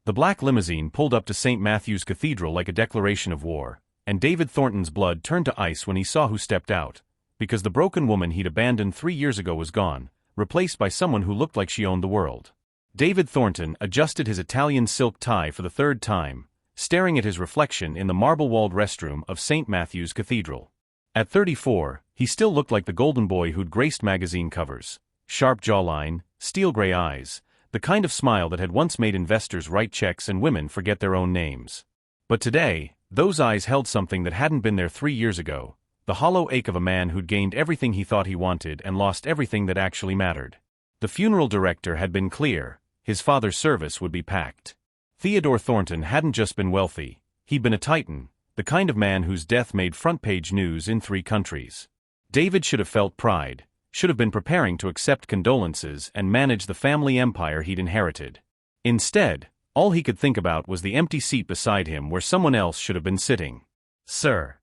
The black limousine pulled up to St. Matthew's Cathedral like a declaration of war, and David Thornton's blood turned to ice when he saw who stepped out, because the broken woman he'd abandoned 3 years ago was gone, replaced by someone who looked like she owned the world. David Thornton adjusted his Italian silk tie for the third time, staring at his reflection in the marble-walled restroom of St. Matthew's Cathedral. At 34, he still looked like the golden boy who'd graced magazine covers. Sharp jawline, steel-gray eyes, the kind of smile that had once made investors write checks and women forget their own names. But today, those eyes held something that hadn't been there 3 years ago, the hollow ache of a man who'd gained everything he thought he wanted and lost everything that actually mattered. The funeral director had been clear: his father's service would be packed. Theodore Thornton hadn't just been wealthy, he'd been a titan, the kind of man whose death made front-page news in 3 countries. David should have felt pride, should have been preparing to accept condolences and manage the family empire he'd inherited. Instead, all he could think about was the empty seat beside him where someone else should have been sitting. "Sir."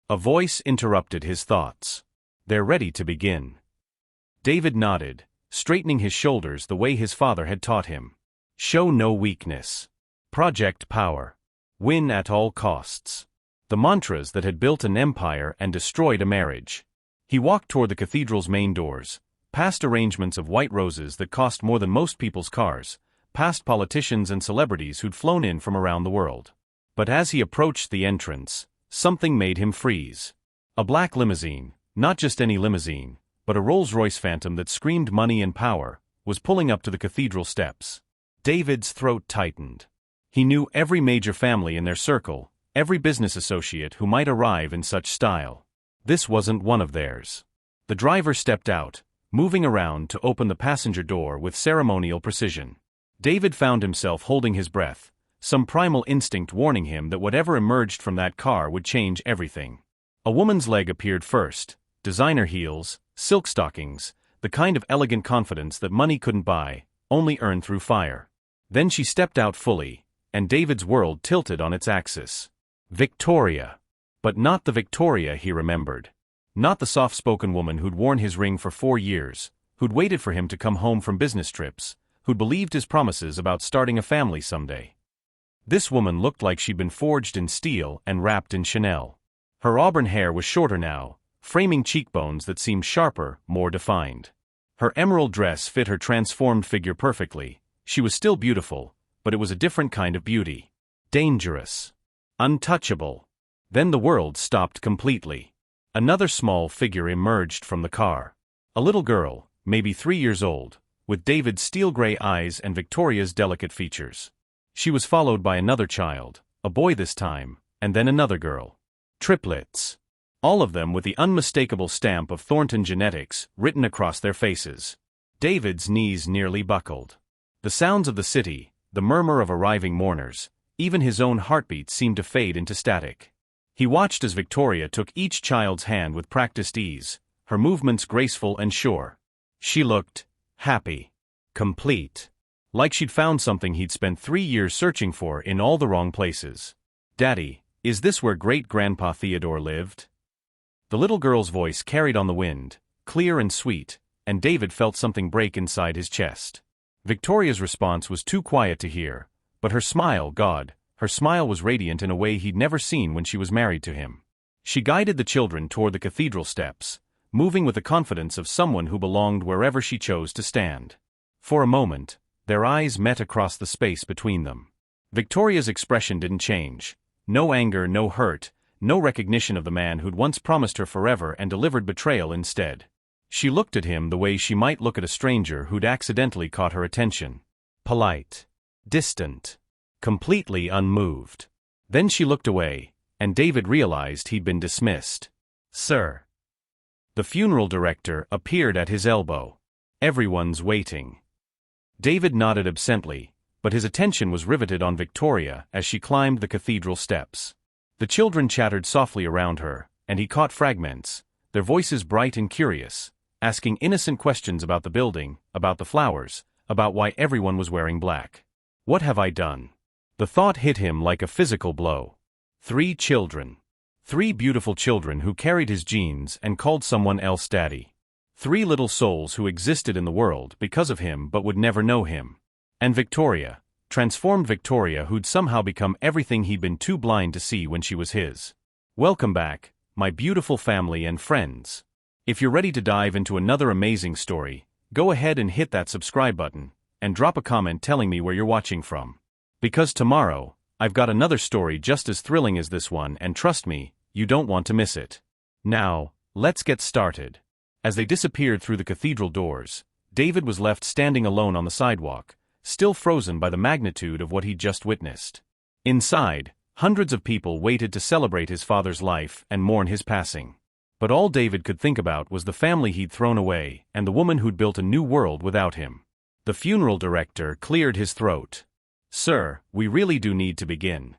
A voice interrupted his thoughts. "They're ready to begin." David nodded, straightening his shoulders the way his father had taught him. Show no weakness. Project power. Win at all costs. The mantras that had built an empire and destroyed a marriage. He walked toward the cathedral's main doors, past arrangements of white roses that cost more than most people's cars, past politicians and celebrities who'd flown in from around the world. But as he approached the entrance, something made him freeze. A black limousine, not just any limousine, but a Rolls-Royce Phantom that screamed money and power, was pulling up to the cathedral steps. David's throat tightened. He knew every major family in their circle, every business associate who might arrive in such style. This wasn't one of theirs. The driver stepped out, moving around to open the passenger door with ceremonial precision. David found himself holding his breath, some primal instinct warning him that whatever emerged from that car would change everything. A woman's leg appeared first, designer heels, silk stockings, the kind of elegant confidence that money couldn't buy, only earned through fire. Then she stepped out fully, and David's world tilted on its axis. Victoria. But not the Victoria he remembered. Not the soft-spoken woman who'd worn his ring for 4 years, who'd waited for him to come home from business trips, who'd believed his promises about starting a family someday. This woman looked like she'd been forged in steel and wrapped in Chanel. Her auburn hair was shorter now, framing cheekbones that seemed sharper, more defined. Her emerald dress fit her transformed figure perfectly. She was still beautiful, but it was a different kind of beauty. Dangerous. Untouchable. Then the world stopped completely. Another small figure emerged from the car. A little girl, maybe 3 years old, with David's steel-gray eyes and Victoria's delicate features. She was followed by another child, a boy this time, and then another girl. Triplets. All of them with the unmistakable stamp of Thornton genetics written across their faces. David's knees nearly buckled. The sounds of the city, the murmur of arriving mourners, even his own heartbeat seemed to fade into static. He watched as Victoria took each child's hand with practiced ease, her movements graceful and sure. She looked happy, complete, like she'd found something he'd spent 3 years searching for in all the wrong places. "Daddy, is this where great-grandpa Theodore lived?" The little girl's voice carried on the wind, clear and sweet, and David felt something break inside his chest. Victoria's response was too quiet to hear, but her smile, her smile was radiant in a way he'd never seen when she was married to him. She guided the children toward the cathedral steps, moving with the confidence of someone who belonged wherever she chose to stand. For a moment, their eyes met across the space between them. Victoria's expression didn't change. No anger, no hurt, no recognition of the man who'd once promised her forever and delivered betrayal instead. She looked at him the way she might look at a stranger who'd accidentally caught her attention. Polite. Distant. Completely unmoved. Then she looked away, and David realized he'd been dismissed. "Sir." The funeral director appeared at his elbow. "Everyone's waiting." David nodded absently, but his attention was riveted on Victoria as she climbed the cathedral steps. The children chattered softly around her, and he caught fragments, their voices bright and curious, asking innocent questions about the building, about the flowers, about why everyone was wearing black. What have I done? The thought hit him like a physical blow. 3 children. 3 beautiful children who carried his genes and called someone else daddy. 3 little souls who existed in the world because of him but would never know him. And Victoria, transformed Victoria, who'd somehow become everything he'd been too blind to see when she was his. Welcome back, my beautiful family and friends. If you're ready to dive into another amazing story, go ahead and hit that subscribe button, and drop a comment telling me where you're watching from. Because tomorrow, I've got another story just as thrilling as this one, and trust me, you don't want to miss it. Now, let's get started. As they disappeared through the cathedral doors, David was left standing alone on the sidewalk, still frozen by the magnitude of what he'd just witnessed. Inside, hundreds of people waited to celebrate his father's life and mourn his passing. But all David could think about was the family he'd thrown away and the woman who'd built a new world without him. The funeral director cleared his throat. "Sir, we really do need to begin."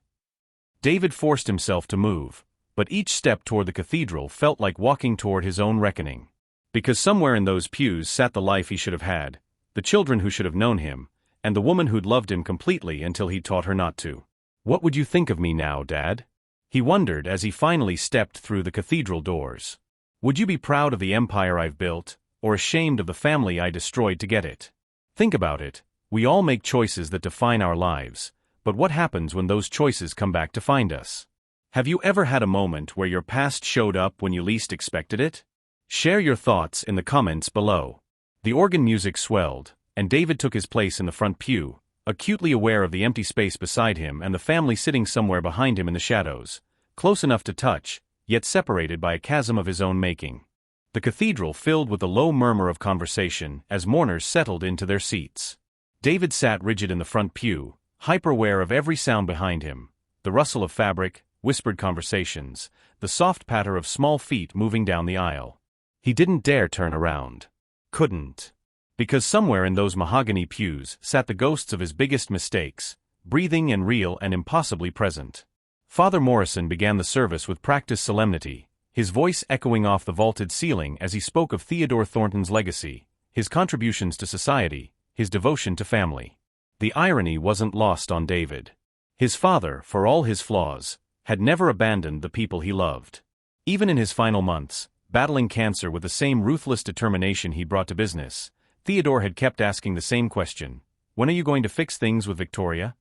David forced himself to move, but each step toward the cathedral felt like walking toward his own reckoning. Because somewhere in those pews sat the life he should have had, the children who should have known him, and the woman who'd loved him completely until he'd taught her not to. "What would you think of me now, Dad?" he wondered as he finally stepped through the cathedral doors. "Would you be proud of the empire I've built, or ashamed of the family I destroyed to get it? Think about it, we all make choices that define our lives, but what happens when those choices come back to find us? Have you ever had a moment where your past showed up when you least expected it? Share your thoughts in the comments below." The organ music swelled, and David took his place in the front pew, acutely aware of the empty space beside him and the family sitting somewhere behind him in the shadows, close enough to touch, yet separated by a chasm of his own making. The cathedral filled with a low murmur of conversation as mourners settled into their seats. David sat rigid in the front pew, hyper-aware of every sound behind him, the rustle of fabric, whispered conversations, the soft patter of small feet moving down the aisle. He didn't dare turn around. Couldn't. Because somewhere in those mahogany pews sat the ghosts of his biggest mistakes, breathing and real and impossibly present. Father Morrison began the service with practiced solemnity, his voice echoing off the vaulted ceiling as he spoke of Theodore Thornton's legacy, his contributions to society, his devotion to family. The irony wasn't lost on David. His father, for all his flaws, had never abandoned the people he loved. Even in his final months, battling cancer with the same ruthless determination he brought to business, Theodore had kept asking the same question: "When are you going to fix things with Victoria?"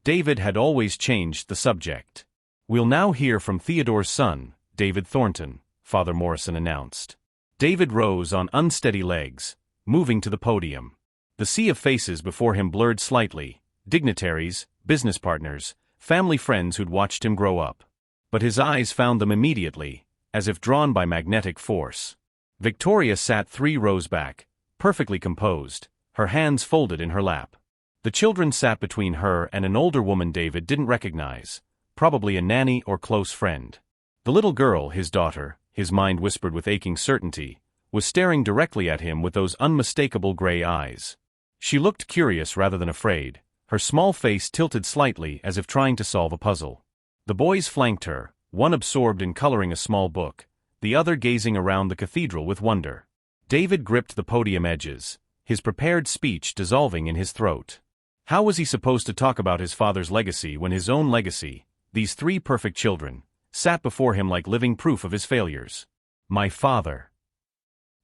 David had always changed the subject. "We'll now hear from Theodore's son, David Thornton," Father Morrison announced. David rose on unsteady legs, moving to the podium. The sea of faces before him blurred slightly, dignitaries, business partners, family friends who'd watched him grow up. But his eyes found them immediately, as if drawn by magnetic force. Victoria sat 3 rows back, perfectly composed, her hands folded in her lap. The children sat between her and an older woman David didn't recognize, probably a nanny or close friend. The little girl, his daughter, his mind whispered with aching certainty, was staring directly at him with those unmistakable gray eyes. She looked curious rather than afraid, her small face tilted slightly as if trying to solve a puzzle. The boys flanked her, one absorbed in coloring a small book, the other gazing around the cathedral with wonder. David gripped the podium edges, his prepared speech dissolving in his throat. How was he supposed to talk about his father's legacy when his own legacy, these 3 perfect children, sat before him like living proof of his failures? "My father,"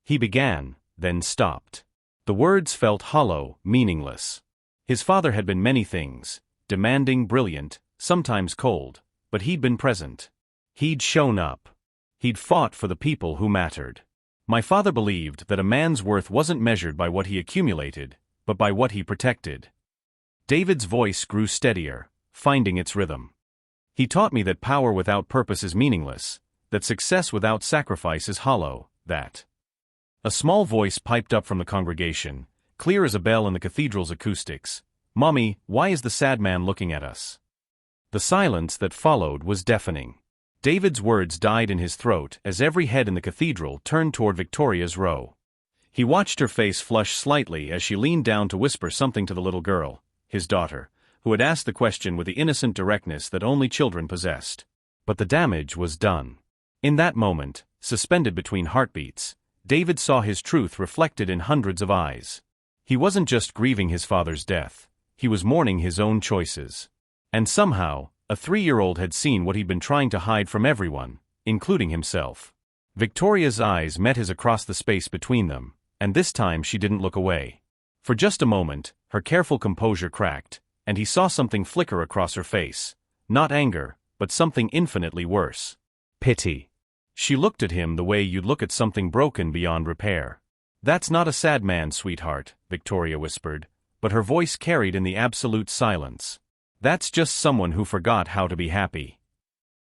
he began, then stopped. The words felt hollow, meaningless. His father had been many things, demanding, brilliant, sometimes cold, but he'd been present. He'd shown up. He'd fought for the people who mattered. "My father believed that a man's worth wasn't measured by what he accumulated, but by what he protected." David's voice grew steadier, finding its rhythm. "He taught me that power without purpose is meaningless, that success without sacrifice is hollow, that—" A small voice piped up from the congregation, clear as a bell in the cathedral's acoustics. "Mommy, why is the sad man looking at us?" The silence that followed was deafening. David's words died in his throat as every head in the cathedral turned toward Victoria's row. He watched her face flush slightly as she leaned down to whisper something to the little girl, his daughter, who had asked the question with the innocent directness that only children possessed. But the damage was done. In that moment, suspended between heartbeats, David saw his truth reflected in hundreds of eyes. He wasn't just grieving his father's death, he was mourning his own choices. And somehow, a 3-year-old had seen what he'd been trying to hide from everyone, including himself. Victoria's eyes met his across the space between them, and this time she didn't look away. For just a moment, her careful composure cracked, and he saw something flicker across her face. Not anger, but something infinitely worse. Pity. She looked at him the way you'd look at something broken beyond repair. "That's not a sad man, sweetheart," Victoria whispered, but her voice carried in the absolute silence. "That's just someone who forgot how to be happy."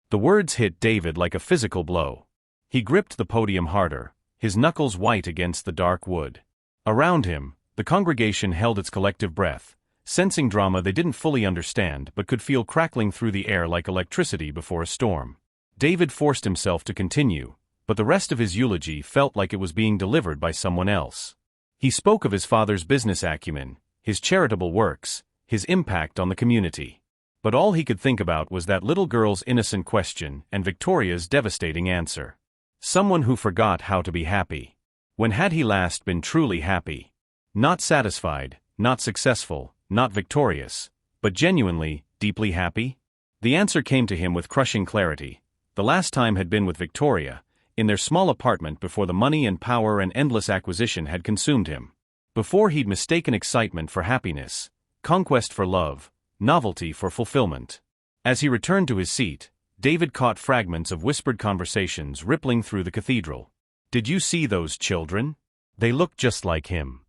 The words hit David like a physical blow. He gripped the podium harder, his knuckles white against the dark wood. Around him, the congregation held its collective breath, sensing drama they didn't fully understand but could feel crackling through the air like electricity before a storm. David forced himself to continue, but the rest of his eulogy felt like it was being delivered by someone else. He spoke of his father's business acumen, his charitable works, his impact on the community. But all he could think about was that little girl's innocent question and Victoria's devastating answer. Someone who forgot how to be happy. When had he last been truly happy? Not satisfied, not successful, not victorious, but genuinely, deeply happy? The answer came to him with crushing clarity. The last time had been with Victoria, in their small apartment before the money and power and endless acquisition had consumed him. Before he'd mistaken excitement for happiness, conquest for love, novelty for fulfillment. As he returned to his seat, David caught fragments of whispered conversations rippling through the cathedral. "Did you see those children? They look just like him.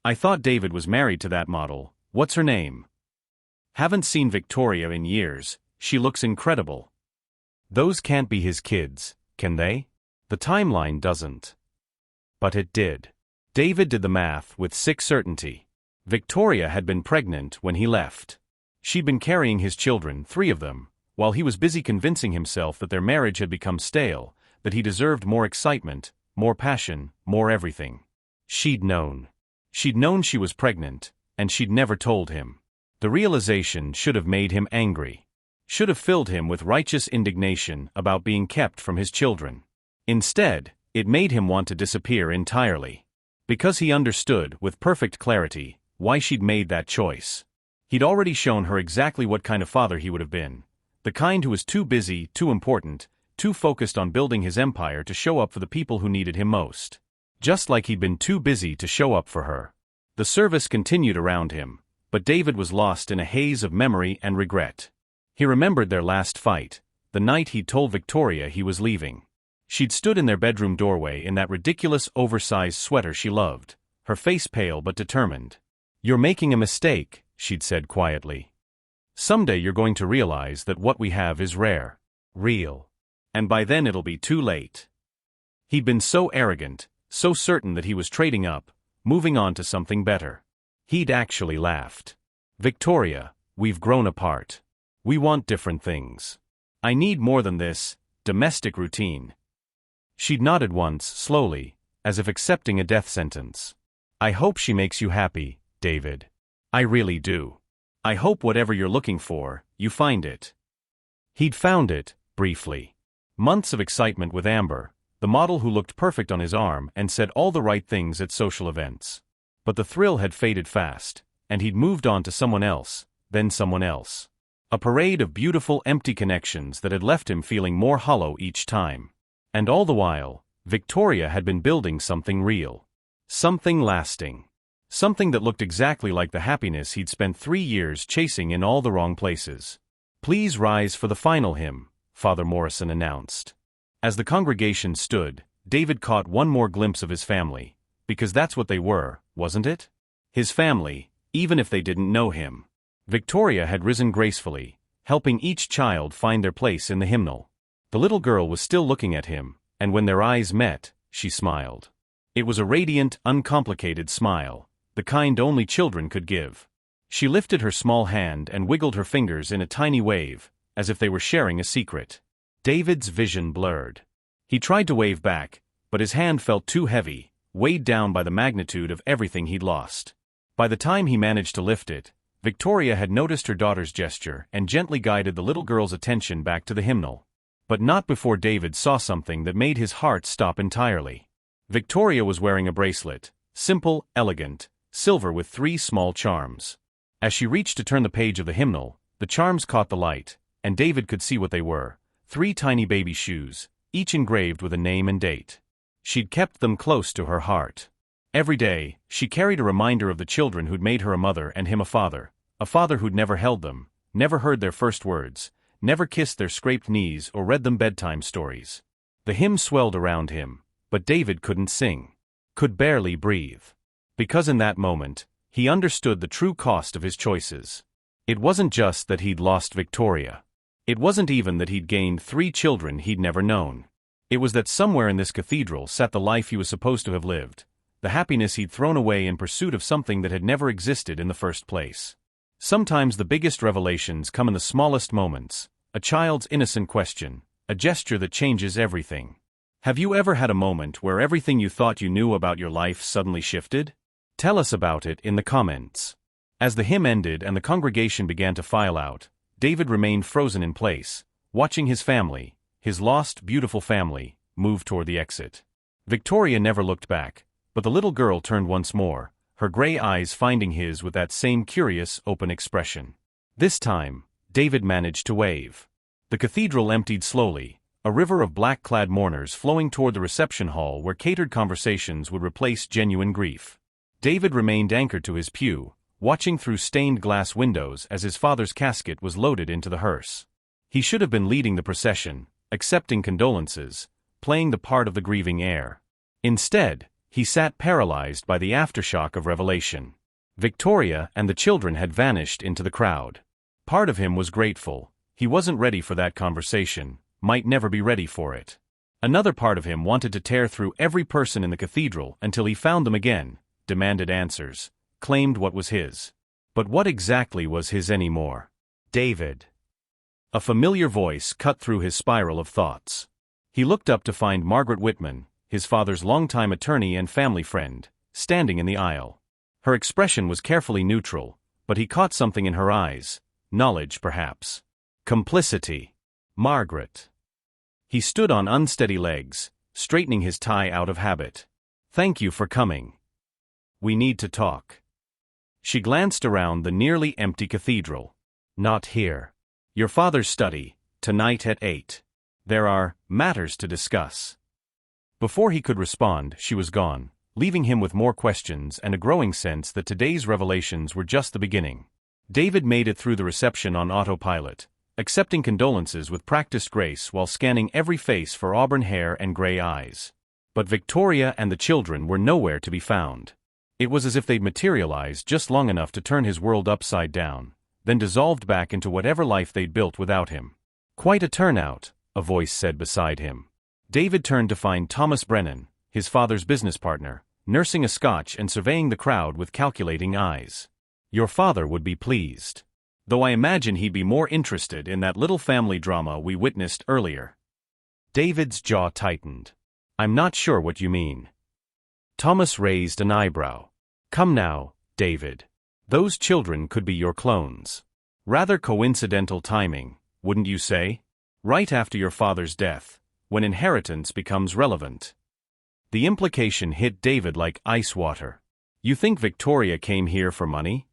I thought David was married to that model. What's her name? Haven't seen Victoria in years. She looks incredible. Those can't be his kids, can they? The timeline doesn't." But it did. David did the math with sick certainty. Victoria had been pregnant when he left. She'd been carrying his children, 3 of them, while he was busy convincing himself that their marriage had become stale, that he deserved more excitement, more passion, more everything. She'd known. She'd known she was pregnant, and she'd never told him. The realization should have made him angry. Should have filled him with righteous indignation about being kept from his children. Instead, it made him want to disappear entirely. Because he understood, with perfect clarity, why she'd made that choice. He'd already shown her exactly what kind of father he would have been. The kind who was too busy, too important, too focused on building his empire to show up for the people who needed him most. Just like he'd been too busy to show up for her. The service continued around him, but David was lost in a haze of memory and regret. He remembered their last fight, the night he'd told Victoria he was leaving. She'd stood in their bedroom doorway in that ridiculous oversized sweater she loved, her face pale but determined. "You're making a mistake," she'd said quietly. "Someday you're going to realize that what we have is rare. Real. And by then it'll be too late." He'd been so arrogant, so certain that he was trading up, moving on to something better. He'd actually laughed. "Victoria, we've grown apart. We want different things. I need more than this domestic routine." She'd nodded once, slowly, as if accepting a death sentence. "I hope she makes you happy, David. I really do. I hope whatever you're looking for, you find it." He'd found it, briefly. Months of excitement with Amber, the model who looked perfect on his arm and said all the right things at social events. But the thrill had faded fast, and he'd moved on to someone else, then someone else. A parade of beautiful empty connections that had left him feeling more hollow each time. And all the while, Victoria had been building something real. Something lasting. Something that looked exactly like the happiness he'd spent 3 years chasing in all the wrong places. "Please rise for the final hymn," Father Morrison announced. As the congregation stood, David caught one more glimpse of his family, because that's what they were, wasn't it? His family, even if they didn't know him. Victoria had risen gracefully, helping each child find their place in the hymnal. The little girl was still looking at him, and when their eyes met, she smiled. It was a radiant, uncomplicated smile, the kind only children could give. She lifted her small hand and wiggled her fingers in a tiny wave, as if they were sharing a secret. David's vision blurred. He tried to wave back, but his hand felt too heavy, weighed down by the magnitude of everything he'd lost. By the time he managed to lift it, Victoria had noticed her daughter's gesture and gently guided the little girl's attention back to the hymnal. But not before David saw something that made his heart stop entirely. Victoria was wearing a bracelet, simple, elegant, silver with 3 small charms. As she reached to turn the page of the hymnal, the charms caught the light, and David could see what they were: 3 tiny baby shoes, each engraved with a name and date. She'd kept them close to her heart. Every day, she carried a reminder of the children who'd made her a mother and him a father, a father who'd never held them, never heard their first words, never kissed their scraped knees or read them bedtime stories. The hymn swelled around him, but David couldn't sing. Could barely breathe. Because in that moment, he understood the true cost of his choices. It wasn't just that he'd lost Victoria. It wasn't even that he'd gained 3 children he'd never known. It was that somewhere in this cathedral sat the life he was supposed to have lived, the happiness he'd thrown away in pursuit of something that had never existed in the first place. Sometimes the biggest revelations come in the smallest moments, a child's innocent question, a gesture that changes everything. Have you ever had a moment where everything you thought you knew about your life suddenly shifted? Tell us about it in the comments. As the hymn ended and the congregation began to file out, David remained frozen in place, watching his family, his lost, beautiful family, move toward the exit. Victoria never looked back, but the little girl turned once more, her gray eyes finding his with that same curious, open expression. This time, David managed to wave. The cathedral emptied slowly, a river of black-clad mourners flowing toward the reception hall where catered conversations would replace genuine grief. David remained anchored to his pew, watching through stained glass windows as his father's casket was loaded into the hearse. He should have been leading the procession, accepting condolences, playing the part of the grieving heir. Instead, he sat paralyzed by the aftershock of revelation. Victoria and the children had vanished into the crowd. Part of him was grateful. He wasn't ready for that conversation, might never be ready for it. Another part of him wanted to tear through every person in the cathedral until he found them again, demanded answers, claimed what was his. But what exactly was his anymore? David. A familiar voice cut through his spiral of thoughts. He looked up to find Margaret Whitman, his father's longtime attorney and family friend, standing in the aisle. Her expression was carefully neutral, but he caught something in her eyes, knowledge perhaps. Complicity. Margaret. He stood on unsteady legs, straightening his tie out of habit. Thank you for coming. We need to talk. She glanced around the nearly empty cathedral. Not here. Your father's study, tonight at 8. There are matters to discuss. Before he could respond, she was gone, leaving him with more questions and a growing sense that today's revelations were just the beginning. David made it through the reception on autopilot, accepting condolences with practiced grace while scanning every face for auburn hair and gray eyes. But Victoria and the children were nowhere to be found. It was as if they'd materialized just long enough to turn his world upside down, then dissolved back into whatever life they'd built without him. Quite a turnout, a voice said beside him. David turned to find Thomas Brennan, his father's business partner, nursing a scotch and surveying the crowd with calculating eyes. Your father would be pleased. Though I imagine he'd be more interested in that little family drama we witnessed earlier. David's jaw tightened. I'm not sure what you mean. Thomas raised an eyebrow. Come now, David. Those children could be your clones. Rather coincidental timing, wouldn't you say? Right after your father's death, when inheritance becomes relevant. The implication hit David like ice water. You think Victoria came here for money?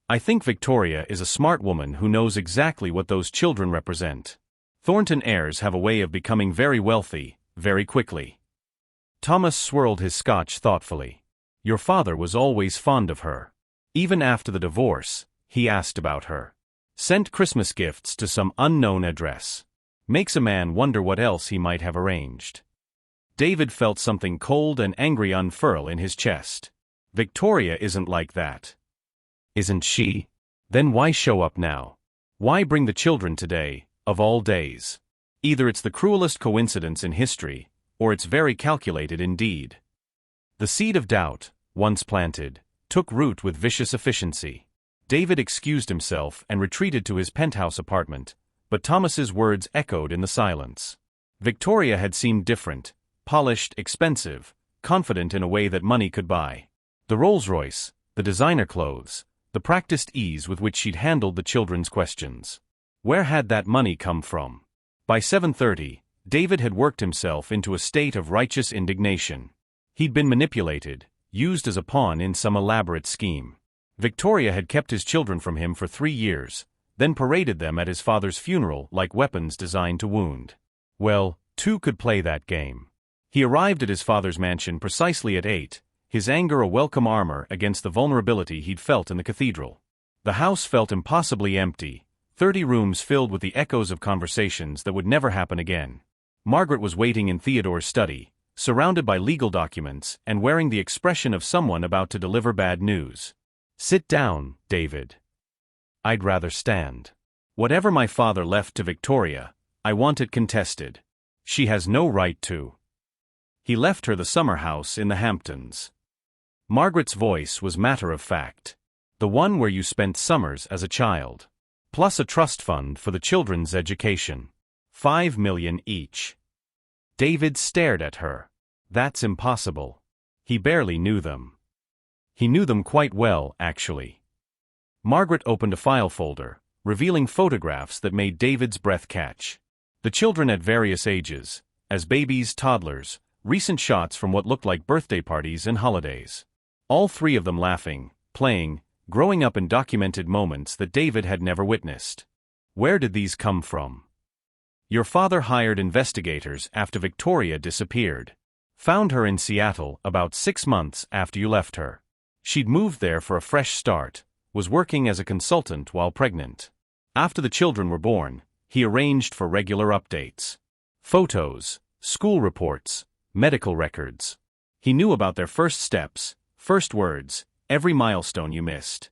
I think Victoria is a smart woman who knows exactly what those children represent. Thornton heirs have a way of becoming very wealthy, very quickly. Thomas swirled his scotch thoughtfully. Your father was always fond of her. Even after the divorce, he asked about her. Sent Christmas gifts to some unknown address. Makes a man wonder what else he might have arranged. David felt something cold and angry unfurl in his chest. Victoria isn't like that. Isn't she? Then why show up now? Why bring the children today, of all days? Either it's the cruelest coincidence in history, or it's very calculated indeed. The seed of doubt, once planted, took root with vicious efficiency. David excused himself and retreated to his penthouse apartment, but Thomas's words echoed in the silence. Victoria had seemed different, polished, expensive, confident in a way that money could buy. The Rolls-Royce, the designer clothes, the practiced ease with which she'd handled the children's questions. Where had that money come from? By 7:30, David had worked himself into a state of righteous indignation. He'd been manipulated, used as a pawn in some elaborate scheme. Victoria had kept his children from him for 3 years, then paraded them at his father's funeral like weapons designed to wound. Well, 2 could play that game. He arrived at his father's mansion precisely at 8, his anger a welcome armor against the vulnerability he'd felt in the cathedral. The house felt impossibly empty, 30 rooms filled with the echoes of conversations that would never happen again. Margaret was waiting in Theodore's study, surrounded by legal documents and wearing the expression of someone about to deliver bad news. "Sit down, David." "I'd rather stand. Whatever my father left to Victoria, I want it contested. She has no right to." "He left her the summer house in the Hamptons." Margaret's voice was matter-of-fact. "The one where you spent summers as a child. Plus a trust fund for the children's education. 5 million each." David stared at her. "That's impossible." He barely knew them. He knew them quite well, actually. Margaret opened a file folder, revealing photographs that made David's breath catch. The children at various ages, as babies, toddlers, recent shots from what looked like birthday parties and holidays. All 3 of them laughing, playing, growing up in documented moments that David had never witnessed. Where did these come from? "Your father hired investigators after Victoria disappeared. Found her in Seattle about 6 months after you left her. She'd moved there for a fresh start, was working as a consultant while pregnant. After the children were born, he arranged for regular updates. Photos, school reports, medical records. He knew about their first steps, first words, every milestone you missed."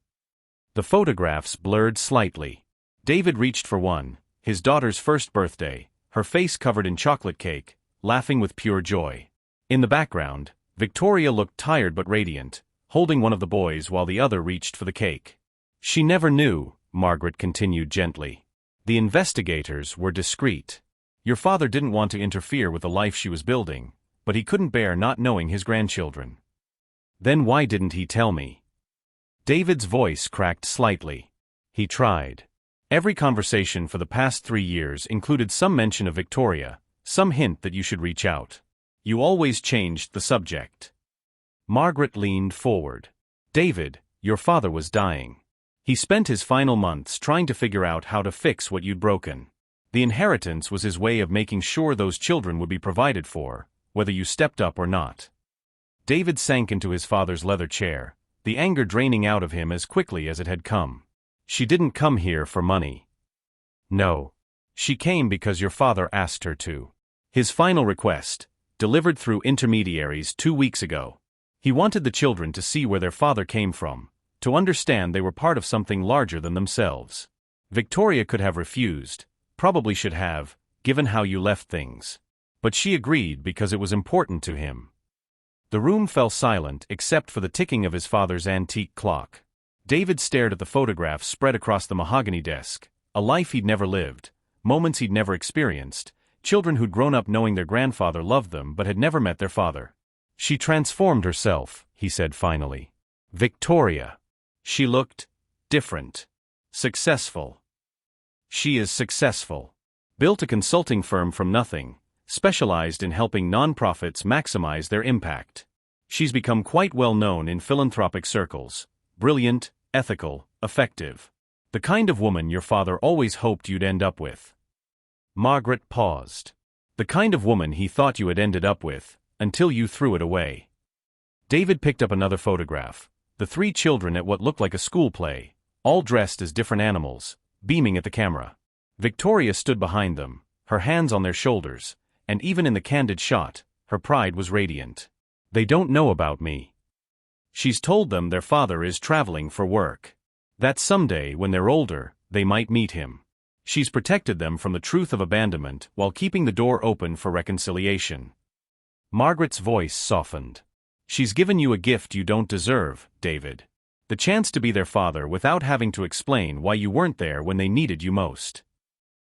The photographs blurred slightly. David reached for one, his daughter's first birthday, her face covered in chocolate cake, laughing with pure joy. In the background, Victoria looked tired but radiant, holding one of the boys while the other reached for the cake. "She never knew," Margaret continued gently. "The investigators were discreet. Your father didn't want to interfere with the life she was building, but he couldn't bear not knowing his grandchildren." "Then why didn't he tell me?" David's voice cracked slightly. He tried. Every conversation for the past 3 years included some mention of Victoria, some hint that you should reach out. You always changed the subject. Margaret leaned forward. "David, your father was dying. He spent his final months trying to figure out how to fix what you'd broken. The inheritance was his way of making sure those children would be provided for, whether you stepped up or not." David sank into his father's leather chair, the anger draining out of him as quickly as it had come. "She didn't come here for money." "No. She came because your father asked her to. His final request, delivered through intermediaries 2 weeks ago. He wanted the children to see where their father came from, to understand they were part of something larger than themselves. Victoria could have refused, probably should have, given how you left things. But she agreed because it was important to him." The room fell silent except for the ticking of his father's antique clock. David stared at the photographs spread across the mahogany desk, a life he'd never lived, moments he'd never experienced, children who'd grown up knowing their grandfather loved them but had never met their father. "She transformed herself," he said finally. "Victoria. She looked different. Successful. She is successful. Built a consulting firm from nothing, specialized in helping nonprofits maximize their impact. She's become quite well known in philanthropic circles. Brilliant, ethical, effective. The kind of woman your father always hoped you'd end up with." Margaret paused. "The kind of woman he thought you had ended up with, until you threw it away." David picked up another photograph, the 3 children at what looked like a school play, all dressed as different animals, beaming at the camera. Victoria stood behind them, her hands on their shoulders, and even in the candid shot, her pride was radiant. "They don't know about me. She's told them their father is traveling for work. That someday, when they're older, they might meet him. She's protected them from the truth of abandonment while keeping the door open for reconciliation." Margaret's voice softened. "She's given you a gift you don't deserve, David. The chance to be their father without having to explain why you weren't there when they needed you most."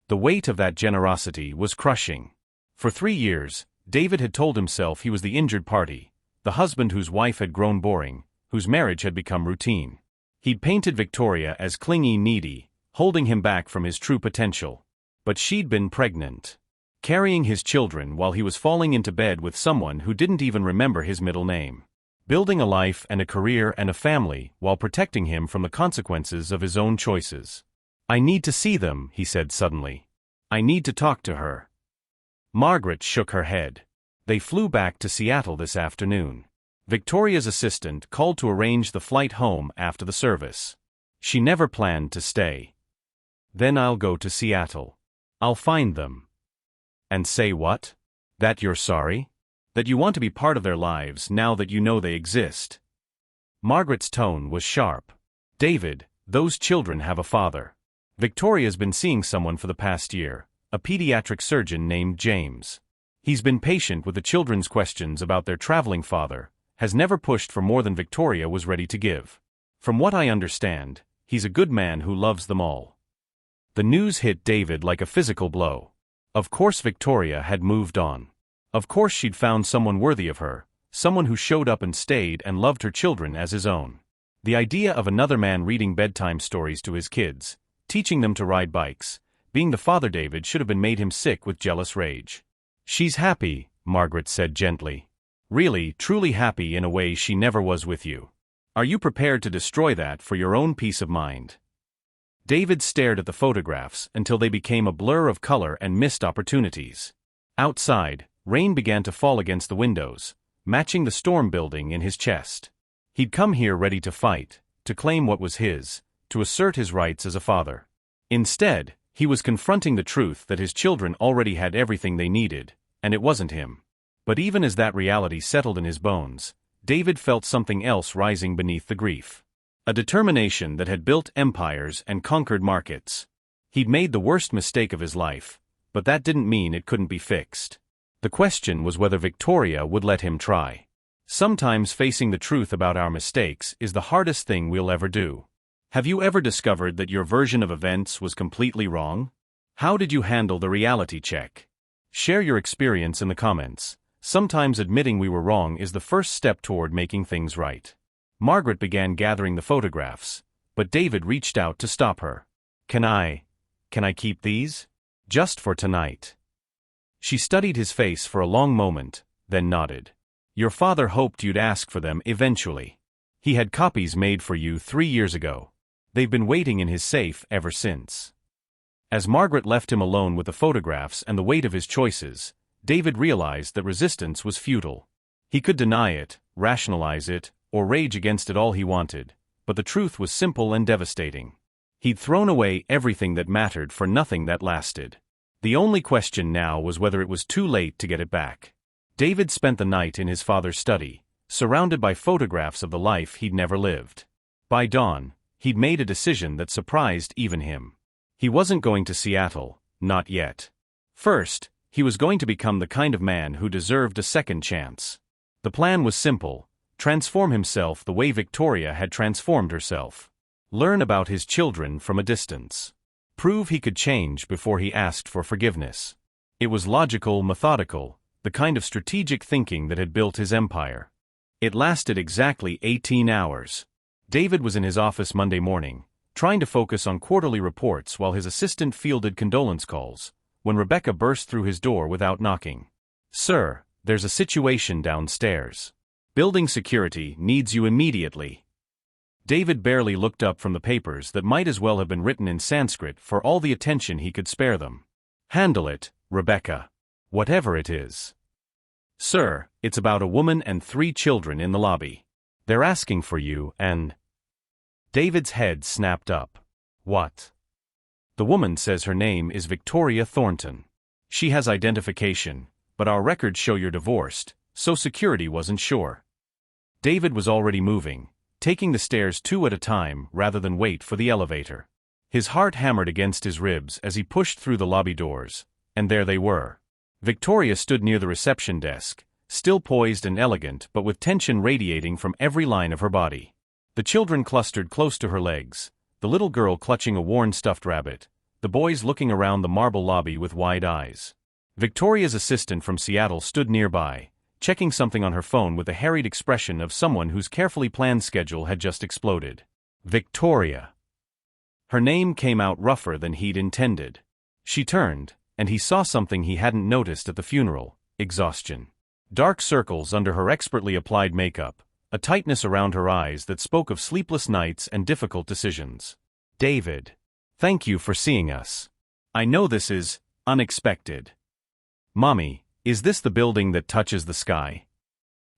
The weight of that generosity was crushing. For 3 years, David had told himself he was the injured party, the husband whose wife had grown boring, whose marriage had become routine. He'd painted Victoria as clingy, needy, holding him back from his true potential. But she'd been pregnant, carrying his children while he was falling into bed with someone who didn't even remember his middle name. Building a life and a career and a family while protecting him from the consequences of his own choices. "I need to see them," he said suddenly. "I need to talk to her." Margaret shook her head. They flew back to Seattle this afternoon. Victoria's assistant called to arrange the flight home after the service. She never planned to stay. Then I'll go to Seattle. I'll find them. And say what? That you're sorry? That you want to be part of their lives now that you know they exist? Margaret's tone was sharp. David, those children have a father. Victoria's been seeing someone for the past year, a pediatric surgeon named James. He's been patient with the children's questions about their traveling father, has never pushed for more than Victoria was ready to give. From what I understand, he's a good man who loves them all. The news hit David like a physical blow. Of course Victoria had moved on. Of course she'd found someone worthy of her, someone who showed up and stayed and loved her children as his own. The idea of another man reading bedtime stories to his kids, teaching them to ride bikes, being the father David should have been made him sick with jealous rage. She's happy, Margaret said gently. Really, truly happy in a way she never was with you. Are you prepared to destroy that for your own peace of mind? David stared at the photographs until they became a blur of color and missed opportunities. Outside, rain began to fall against the windows, matching the storm building in his chest. He'd come here ready to fight, to claim what was his, to assert his rights as a father. Instead, he was confronting the truth that his children already had everything they needed, and it wasn't him. But even as that reality settled in his bones, David felt something else rising beneath the grief. A determination that had built empires and conquered markets. He'd made the worst mistake of his life, but that didn't mean it couldn't be fixed. The question was whether Victoria would let him try. Sometimes facing the truth about our mistakes is the hardest thing we'll ever do. Have you ever discovered that your version of events was completely wrong? How did you handle the reality check? Share your experience in the comments. Sometimes admitting we were wrong is the first step toward making things right. Margaret began gathering the photographs, but David reached out to stop her. Can I keep these? Just for tonight. She studied his face for a long moment, then nodded. Your father hoped you'd ask for them eventually. He had copies made for you 3 years ago. They've been waiting in his safe ever since. As Margaret left him alone with the photographs and the weight of his choices, David realized that resistance was futile. He could deny it, rationalize it, or rage against it all he wanted, but the truth was simple and devastating. He'd thrown away everything that mattered for nothing that lasted. The only question now was whether it was too late to get it back. David spent the night in his father's study, surrounded by photographs of the life he'd never lived. By dawn, he'd made a decision that surprised even him. He wasn't going to Seattle, not yet. First, he was going to become the kind of man who deserved a second chance. The plan was simple: transform himself the way Victoria had transformed herself. Learn about his children from a distance. Prove he could change before he asked for forgiveness. It was logical, methodical, the kind of strategic thinking that had built his empire. It lasted exactly 18 hours. David was in his office Monday morning, trying to focus on quarterly reports while his assistant fielded condolence calls, when Rebecca burst through his door without knocking. Sir, there's a situation downstairs. Building security needs you immediately. David barely looked up from the papers that might as well have been written in Sanskrit for all the attention he could spare them. Handle it, Rebecca. Whatever it is. Sir, it's about a woman and 3 children in the lobby. They're asking for you and... David's head snapped up. What? The woman says her name is Victoria Thornton. She has identification, but our records show you're divorced, so security wasn't sure. David was already moving, taking the stairs 2 at a time rather than wait for the elevator. His heart hammered against his ribs as he pushed through the lobby doors, and there they were. Victoria stood near the reception desk, still poised and elegant but with tension radiating from every line of her body. The children clustered close to her legs, the little girl clutching a worn stuffed rabbit, the boys looking around the marble lobby with wide eyes. Victoria's assistant from Seattle stood nearby, checking something on her phone with the harried expression of someone whose carefully planned schedule had just exploded. Victoria. Her name came out rougher than he'd intended. She turned, and he saw something he hadn't noticed at the funeral: exhaustion. Dark circles under her expertly applied makeup, a tightness around her eyes that spoke of sleepless nights and difficult decisions. David. Thank you for seeing us. I know this is unexpected. Mommy, is this the building that touches the sky?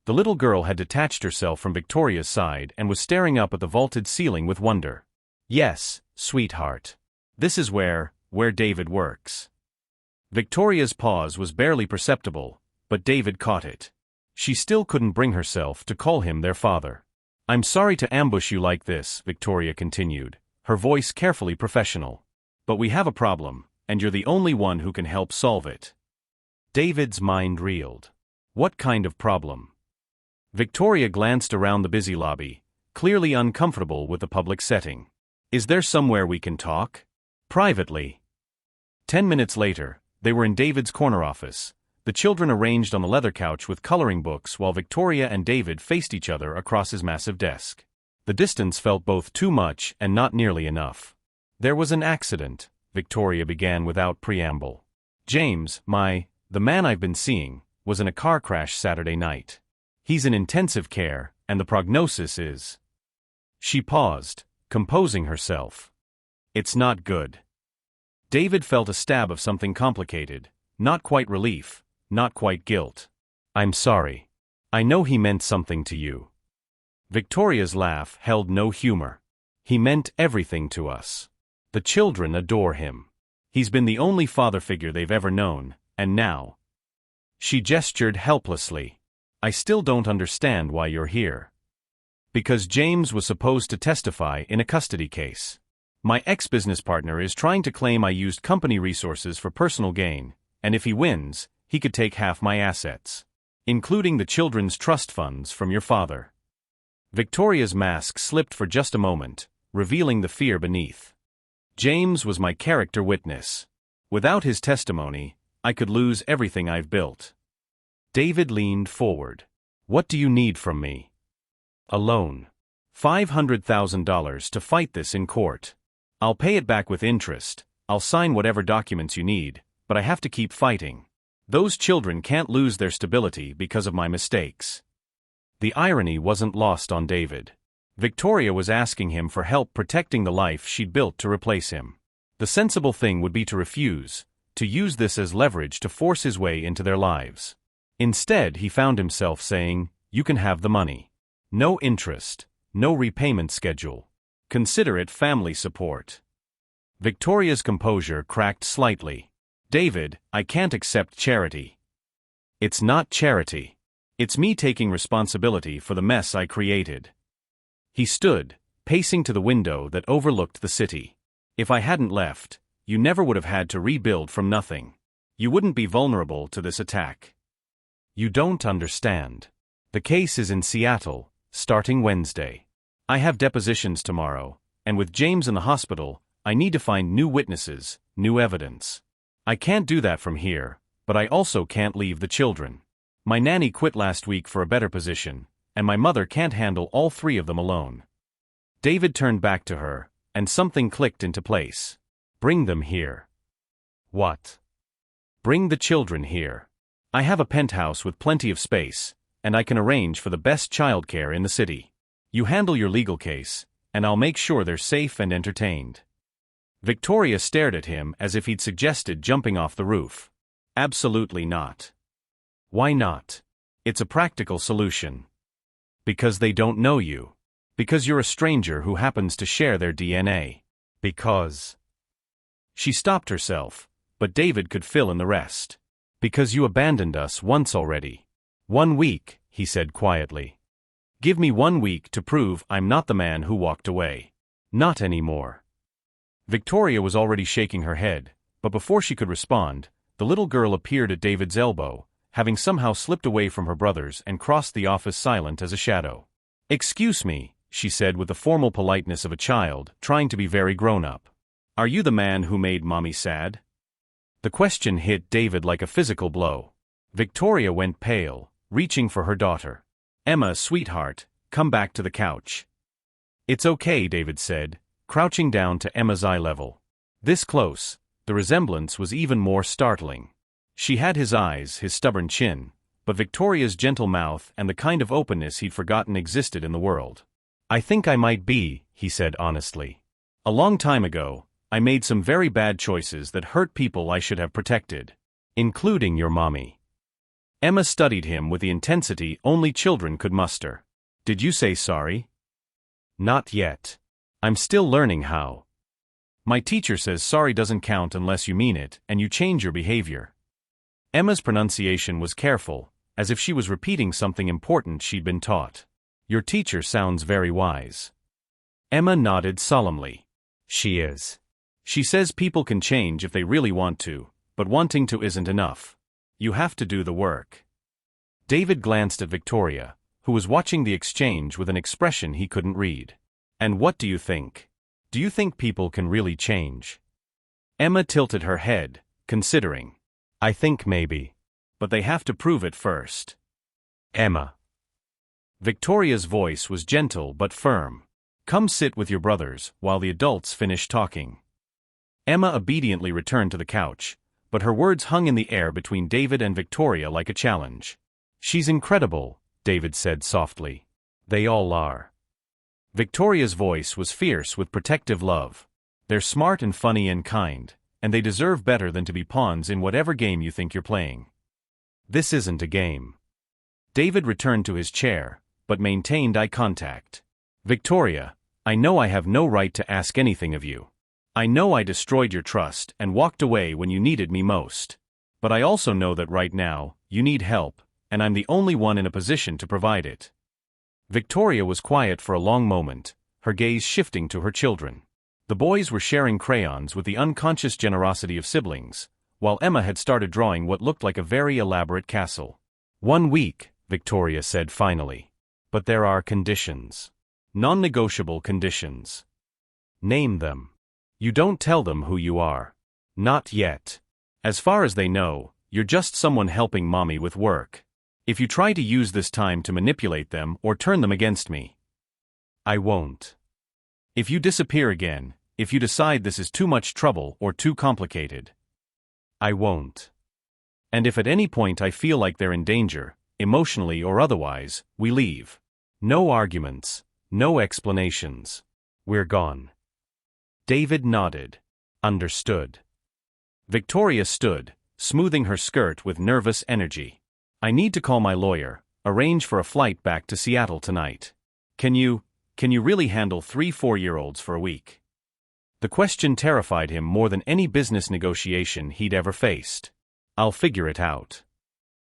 The little girl had detached herself from Victoria's side and was staring up at the vaulted ceiling with wonder. Yes, sweetheart. This is where David works. Victoria's pause was barely perceptible, but David caught it. She still couldn't bring herself to call him their father. I'm sorry to ambush you like this, Victoria continued, her voice carefully professional. But we have a problem, and you're the only one who can help solve it. David's mind reeled. What kind of problem? Victoria glanced around the busy lobby, clearly uncomfortable with the public setting. Is there somewhere we can talk? Privately. 10 minutes later, they were in David's corner office, the children arranged on the leather couch with coloring books while Victoria and David faced each other across his massive desk. The distance felt both too much and not nearly enough. There was an accident, Victoria began without preamble. James, the man I've been seeing, was in a car crash Saturday night. He's in intensive care, and the prognosis is... She paused, composing herself. It's not good. David felt a stab of something complicated, not quite relief, not quite guilt. I'm sorry. I know he meant something to you. Victoria's laugh held no humor. He meant everything to us. The children adore him. He's been the only father figure they've ever known, and now... She gestured helplessly. I still don't understand why you're here. Because James was supposed to testify in a custody case. My ex-business partner is trying to claim I used company resources for personal gain, and if he wins, he could take half my assets, including the children's trust funds from your father. Victoria's mask slipped for just a moment, revealing the fear beneath. James was my character witness. Without his testimony, I could lose everything I've built. David leaned forward. What do you need from me? A loan. $500,000 to fight this in court. I'll pay it back with interest, I'll sign whatever documents you need, but I have to keep fighting. Those children can't lose their stability because of my mistakes. The irony wasn't lost on David. Victoria was asking him for help protecting the life she'd built to replace him. The sensible thing would be to refuse, to use this as leverage to force his way into their lives. Instead, he found himself saying, "You can have the money. No interest, no repayment schedule. Consider it family support." Victoria's composure cracked slightly. David, I can't accept charity. It's not charity. It's me taking responsibility for the mess I created. He stood, pacing to the window that overlooked the city. If I hadn't left, you never would have had to rebuild from nothing. You wouldn't be vulnerable to this attack. You don't understand. The case is in Seattle, starting Wednesday. I have depositions tomorrow, and with James in the hospital, I need to find new witnesses, new evidence. I can't do that from here, but I also can't leave the children. My nanny quit last week for a better position, and my mother can't handle all three of them alone. David turned back to her, and something clicked into place. Bring them here. What? Bring the children here. I have a penthouse with plenty of space, and I can arrange for the best childcare in the city. You handle your legal case, and I'll make sure they're safe and entertained. Victoria stared at him as if he'd suggested jumping off the roof. Absolutely not. Why not? It's a practical solution. Because they don't know you. Because you're a stranger who happens to share their DNA. Because... She stopped herself, but David could fill in the rest. Because you abandoned us once already. 1 week, he said quietly. Give me 1 week to prove I'm not the man who walked away. Not anymore. Victoria was already shaking her head, but before she could respond, the little girl appeared at David's elbow, having somehow slipped away from her brothers and crossed the office silent as a shadow. Excuse me, she said with the formal politeness of a child, trying to be very grown-up. Are you the man who made Mommy sad? The question hit David like a physical blow. Victoria went pale, reaching for her daughter. Emma, sweetheart, come back to the couch. It's okay, David said, crouching down to Emma's eye level. This close, the resemblance was even more startling. She had his eyes, his stubborn chin, but Victoria's gentle mouth and the kind of openness he'd forgotten existed in the world. I think I might be, he said honestly. A long time ago, I made some very bad choices that hurt people I should have protected, including your mommy. Emma studied him with the intensity only children could muster. Did you say sorry? Not yet. I'm still learning how. My teacher says sorry doesn't count unless you mean it and you change your behavior. Emma's pronunciation was careful, as if she was repeating something important she'd been taught. Your teacher sounds very wise. Emma nodded solemnly. She is. She says people can change if they really want to, but wanting to isn't enough. You have to do the work. David glanced at Victoria, who was watching the exchange with an expression he couldn't read. And what do you think? Do you think people can really change? Emma tilted her head, considering. I think maybe. But they have to prove it first. Emma. Victoria's voice was gentle but firm. Come sit with your brothers while the adults finish talking. Emma obediently returned to the couch, but her words hung in the air between David and Victoria like a challenge. She's incredible, David said softly. They all are. Victoria's voice was fierce with protective love. They're smart and funny and kind, and they deserve better than to be pawns in whatever game you think you're playing. This isn't a game. David returned to his chair, but maintained eye contact. Victoria, I know I have no right to ask anything of you. I know I destroyed your trust and walked away when you needed me most. But I also know that right now, you need help, and I'm the only one in a position to provide it. Victoria was quiet for a long moment, her gaze shifting to her children. The boys were sharing crayons with the unconscious generosity of siblings, while Emma had started drawing what looked like a very elaborate castle. 1 week, Victoria said finally. But there are conditions. Non-negotiable conditions. Name them. You don't tell them who you are. Not yet. As far as they know, you're just someone helping mommy with work. If you try to use this time to manipulate them or turn them against me, I won't. If you disappear again, if you decide this is too much trouble or too complicated, I won't. And if at any point I feel like they're in danger, emotionally or otherwise, we leave. No arguments, no explanations. We're gone. David nodded. Understood. Victoria stood, smoothing her skirt with nervous energy. I need to call my lawyer, arrange for a flight back to Seattle tonight. Can you really handle 3 4-year-olds for a week? The question terrified him more than any business negotiation he'd ever faced. I'll figure it out.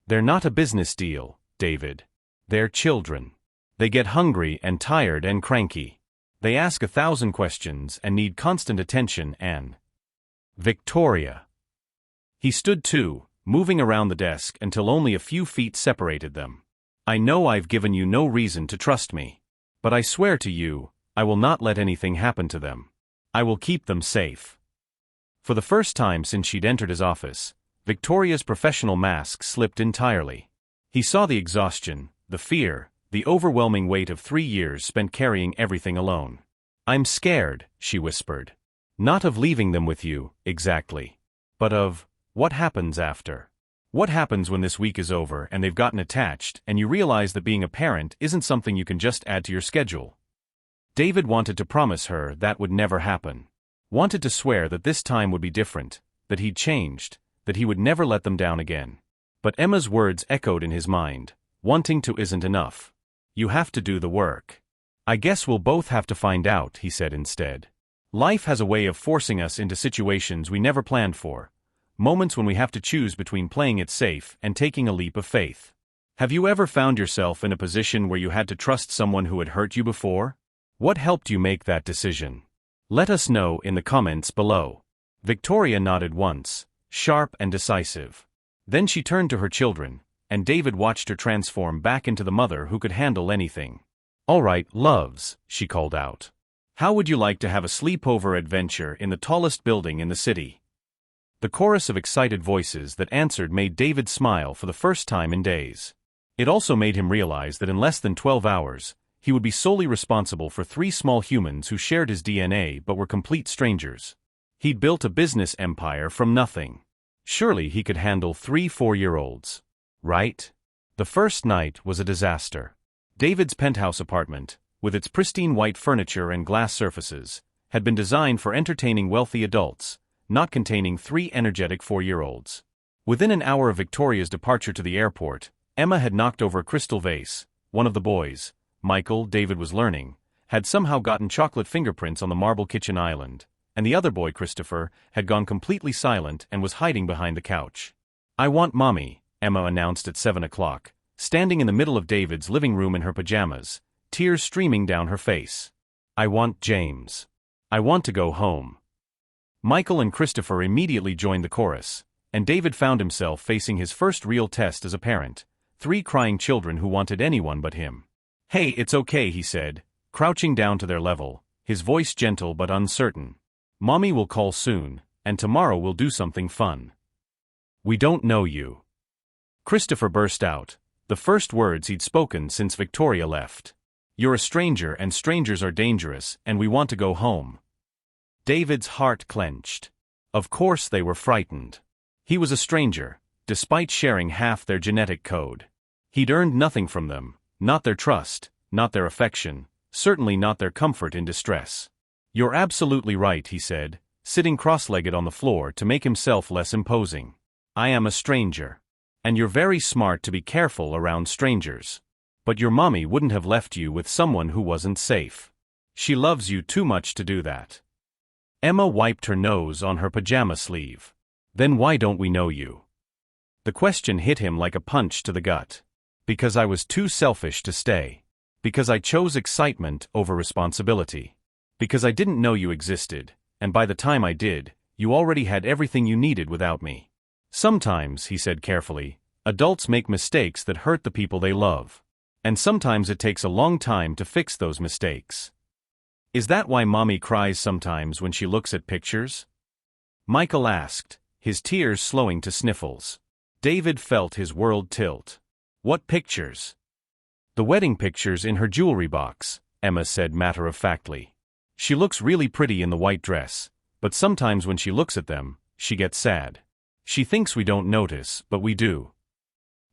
They're not a business deal, David. They're children. They get hungry and tired and cranky. They ask 1,000 questions and need constant attention and... Victoria. He stood too, moving around the desk until only a few feet separated them. I know I've given you no reason to trust me. But I swear to you, I will not let anything happen to them. I will keep them safe. For the first time since she'd entered his office, Victoria's professional mask slipped entirely. He saw the exhaustion, the fear, the overwhelming weight of 3 years spent carrying everything alone. I'm scared, she whispered. Not of leaving them with you, exactly. But of, what happens after? What happens when this week is over and they've gotten attached and you realize that being a parent isn't something you can just add to your schedule? David wanted to promise her that would never happen. Wanted to swear that this time would be different, that he'd changed, that he would never let them down again. But Emma's words echoed in his mind. Wanting to isn't enough. You have to do the work. I guess we'll both have to find out, he said instead. Life has a way of forcing us into situations we never planned for. Moments when we have to choose between playing it safe and taking a leap of faith. Have you ever found yourself in a position where you had to trust someone who had hurt you before? What helped you make that decision? Let us know in the comments below. Victoria nodded once, sharp and decisive. Then she turned to her children, and David watched her transform back into the mother who could handle anything. All right, loves, she called out. How would you like to have a sleepover adventure in the tallest building in the city? The chorus of excited voices that answered made David smile for the first time in days. It also made him realize that in less than 12 hours, he would be solely responsible for 3 small humans who shared his DNA but were complete strangers. He'd built a business empire from nothing. Surely he could handle 3 4-year-olds. Right? The first night was a disaster. David's penthouse apartment, with its pristine white furniture and glass surfaces, had been designed for entertaining wealthy adults, not containing 3 energetic 4-year-olds. Within an hour of Victoria's departure to the airport, Emma had knocked over a crystal vase. One of the boys, Michael, David was learning, had somehow gotten chocolate fingerprints on the marble kitchen island, and the other boy, Christopher, had gone completely silent and was hiding behind the couch. "I want Mommy," Emma announced at 7 o'clock, standing in the middle of David's living room in her pajamas, tears streaming down her face. "I want James. I want to go home." Michael and Christopher immediately joined the chorus, and David found himself facing his first real test as a parent, 3 crying children who wanted anyone but him. "Hey, it's okay," he said, crouching down to their level, his voice gentle but uncertain. "Mommy will call soon, and tomorrow we'll do something fun." "We don't know you." Christopher burst out, the first words he'd spoken since Victoria left. "You're a stranger and strangers are dangerous, and we want to go home." David's heart clenched. Of course they were frightened. He was a stranger, despite sharing half their genetic code. He'd earned nothing from them, not their trust, not their affection, certainly not their comfort in distress. "You're absolutely right," he said, sitting cross-legged on the floor to make himself less imposing. "I am a stranger. And you're very smart to be careful around strangers. But your mommy wouldn't have left you with someone who wasn't safe. She loves you too much to do that." Emma wiped her nose on her pajama sleeve. "Then why don't we know you?" The question hit him like a punch to the gut. "Because I was too selfish to stay. Because I chose excitement over responsibility. Because I didn't know you existed, and by the time I did, you already had everything you needed without me." "Sometimes," he said carefully, "adults make mistakes that hurt the people they love. And sometimes it takes a long time to fix those mistakes." "Is that why Mommy cries sometimes when she looks at pictures?" Michael asked, his tears slowing to sniffles. David felt his world tilt. "What pictures?" "The wedding pictures in her jewelry box," Emma said matter-of-factly. "She looks really pretty in the white dress, but sometimes when she looks at them, she gets sad. She thinks we don't notice, but we do."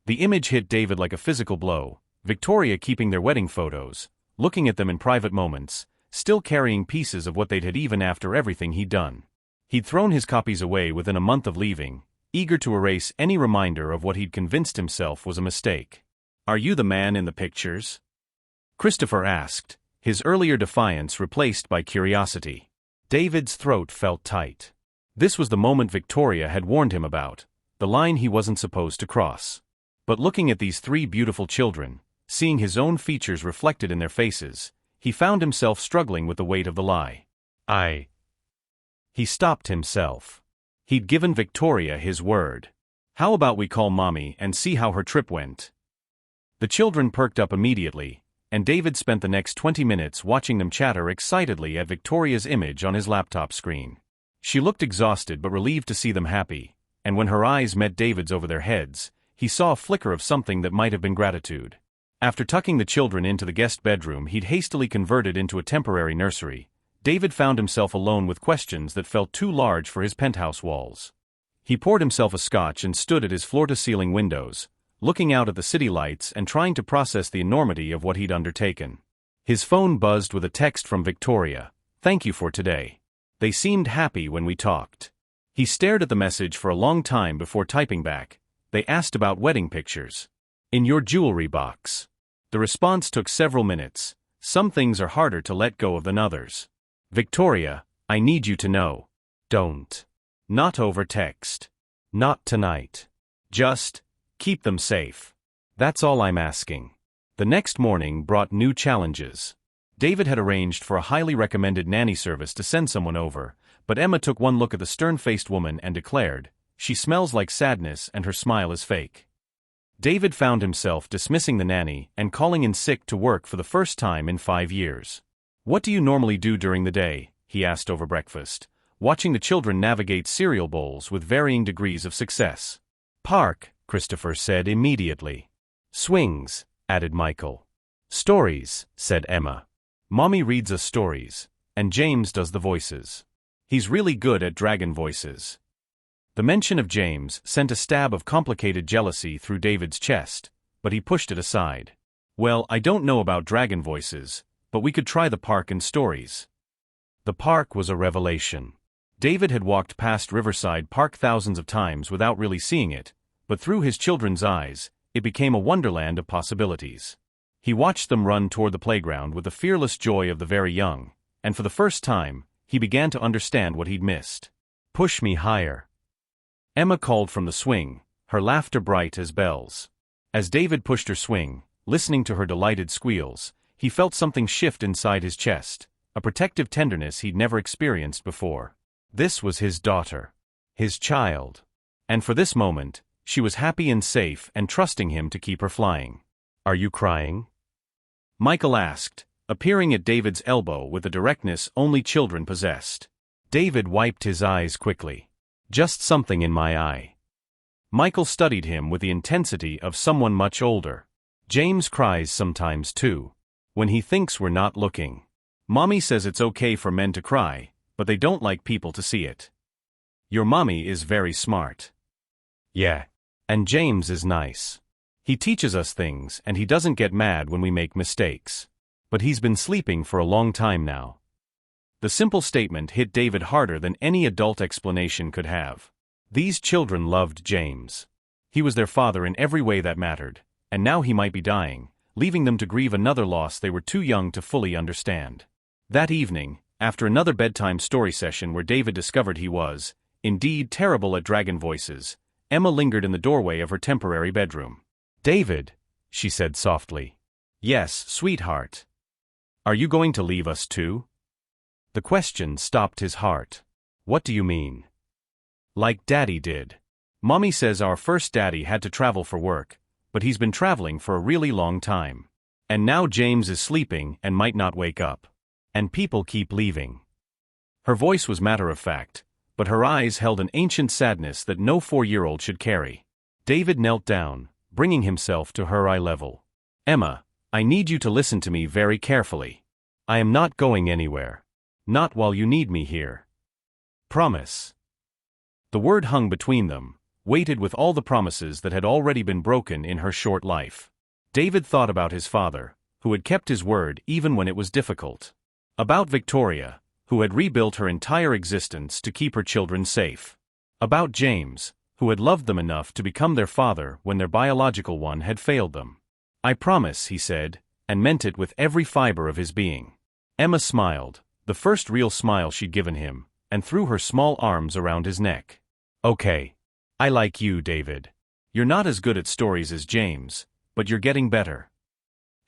The image hit David like a physical blow, Victoria keeping their wedding photos, looking at them in private moments, still carrying pieces of what they'd had even after everything he'd done. He'd thrown his copies away within a month of leaving, eager to erase any reminder of what he'd convinced himself was a mistake. "Are you the man in the pictures?" Christopher asked, his earlier defiance replaced by curiosity. David's throat felt tight. This was the moment Victoria had warned him about, the line he wasn't supposed to cross. But looking at these 3 beautiful children, seeing his own features reflected in their faces, he found himself struggling with the weight of the lie. He stopped himself. He'd given Victoria his word. "How about we call Mommy and see how her trip went?" The children perked up immediately, and David spent the next 20 minutes watching them chatter excitedly at Victoria's image on his laptop screen. She looked exhausted but relieved to see them happy, and when her eyes met David's over their heads, he saw a flicker of something that might have been gratitude. After tucking the children into the guest bedroom he'd hastily converted into a temporary nursery, David found himself alone with questions that felt too large for his penthouse walls. He poured himself a scotch and stood at his floor-to-ceiling windows, looking out at the city lights and trying to process the enormity of what he'd undertaken. His phone buzzed with a text from Victoria. "Thank you for today. They seemed happy when we talked." He stared at the message for a long time before typing back. "They asked about wedding pictures. In your jewelry box." The response took several minutes. Some things are harder to let go of than others. "Victoria, I need you to know. Don't. Not over text. Not tonight. Just keep them safe. That's all I'm asking." The next morning brought new challenges. David had arranged for a highly recommended nanny service to send someone over, but Emma took one look at the stern-faced woman and declared, "She smells like sadness and her smile is fake." David found himself dismissing the nanny and calling in sick to work for the first time in 5 years. "What do you normally do during the day?" he asked over breakfast, watching the children navigate cereal bowls with varying degrees of success. "Park," Christopher said immediately. "Swings," added Michael. "Stories," said Emma. "Mommy reads us stories, and James does the voices. He's really good at dragon voices." The mention of James sent a stab of complicated jealousy through David's chest, but he pushed it aside. "Well, I don't know about dragon voices, but we could try the park and stories." The park was a revelation. David had walked past Riverside Park thousands of times without really seeing it, but through his children's eyes, it became a wonderland of possibilities. He watched them run toward the playground with the fearless joy of the very young, and for the first time, he began to understand what he'd missed. "Push me higher," Emma called from the swing, her laughter bright as bells. As David pushed her swing, listening to her delighted squeals, he felt something shift inside his chest, a protective tenderness he'd never experienced before. This was his daughter. His child. And for this moment, she was happy and safe and trusting him to keep her flying. "Are you crying?" Michael asked, appearing at David's elbow with a directness only children possessed. David wiped his eyes quickly. "Just something in my eye." Michael studied him with the intensity of someone much older. "James cries sometimes too. When he thinks we're not looking. Mommy says it's okay for men to cry, but they don't like people to see it. Your mommy is very smart." "Yeah. And James is nice. He teaches us things and he doesn't get mad when we make mistakes. But he's been sleeping for a long time now." The simple statement hit David harder than any adult explanation could have. These children loved James. He was their father in every way that mattered, and now he might be dying, leaving them to grieve another loss they were too young to fully understand. That evening, after another bedtime story session where David discovered he was, indeed, terrible at dragon voices, Emma lingered in the doorway of her temporary bedroom. "David," she said softly. "Yes, sweetheart. Are you going to leave us too?" The question stopped his heart. "What do you mean?" "Like Daddy did. Mommy says our first daddy had to travel for work, but he's been traveling for a really long time. And now James is sleeping and might not wake up. And people keep leaving." Her voice was matter-of-fact, but her eyes held an ancient sadness that no 4-year-old should carry. David knelt down, bringing himself to her eye level. "Emma, I need you to listen to me very carefully. I am not going anywhere. Not while you need me here. Promise." The word hung between them, weighted with all the promises that had already been broken in her short life. David thought about his father, who had kept his word even when it was difficult. About Victoria, who had rebuilt her entire existence to keep her children safe. About James, who had loved them enough to become their father when their biological one had failed them. "I promise," he said, and meant it with every fiber of his being. Emma smiled, the first real smile she'd given him, and threw her small arms around his neck. "Okay. I like you, David. You're not as good at stories as James, but you're getting better."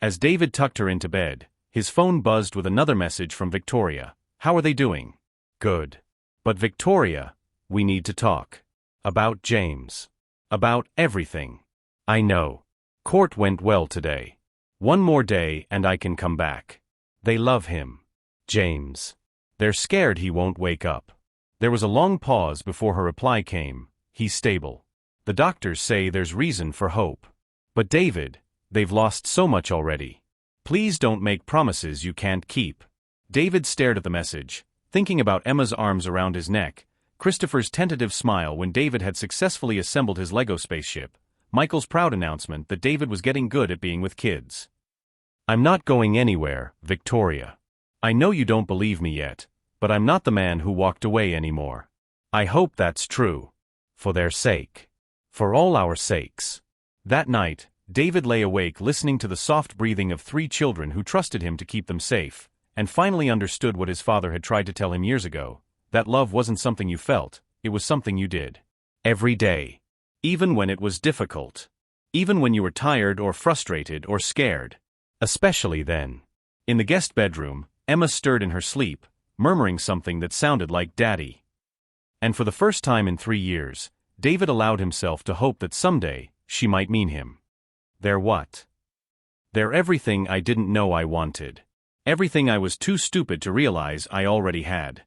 As David tucked her into bed, his phone buzzed with another message from Victoria. "How are they doing?" "Good. But Victoria, we need to talk. About James. About everything." "I know. Court went well today. One more day and I can come back. They love him. James. They're scared he won't wake up." There was a long pause before her reply came. "He's stable. The doctors say there's reason for hope. But David, they've lost so much already. Please don't make promises you can't keep." David stared at the message, thinking about Emma's arms around his neck, Christopher's tentative smile when David had successfully assembled his Lego spaceship, Michael's proud announcement that David was getting good at being with kids. "I'm not going anywhere, Victoria. I know you don't believe me yet, but I'm not the man who walked away anymore. I hope that's true. For their sake. For all our sakes." That night, David lay awake listening to the soft breathing of 3 children who trusted him to keep them safe, and finally understood what his father had tried to tell him years ago, that love wasn't something you felt, it was something you did. Every day. Even when it was difficult. Even when you were tired or frustrated or scared. Especially then. In the guest bedroom, Emma stirred in her sleep, murmuring something that sounded like Daddy. And for the first time in 3 years, David allowed himself to hope that someday, she might mean him. They're what? They're everything I didn't know I wanted. Everything I was too stupid to realize I already had.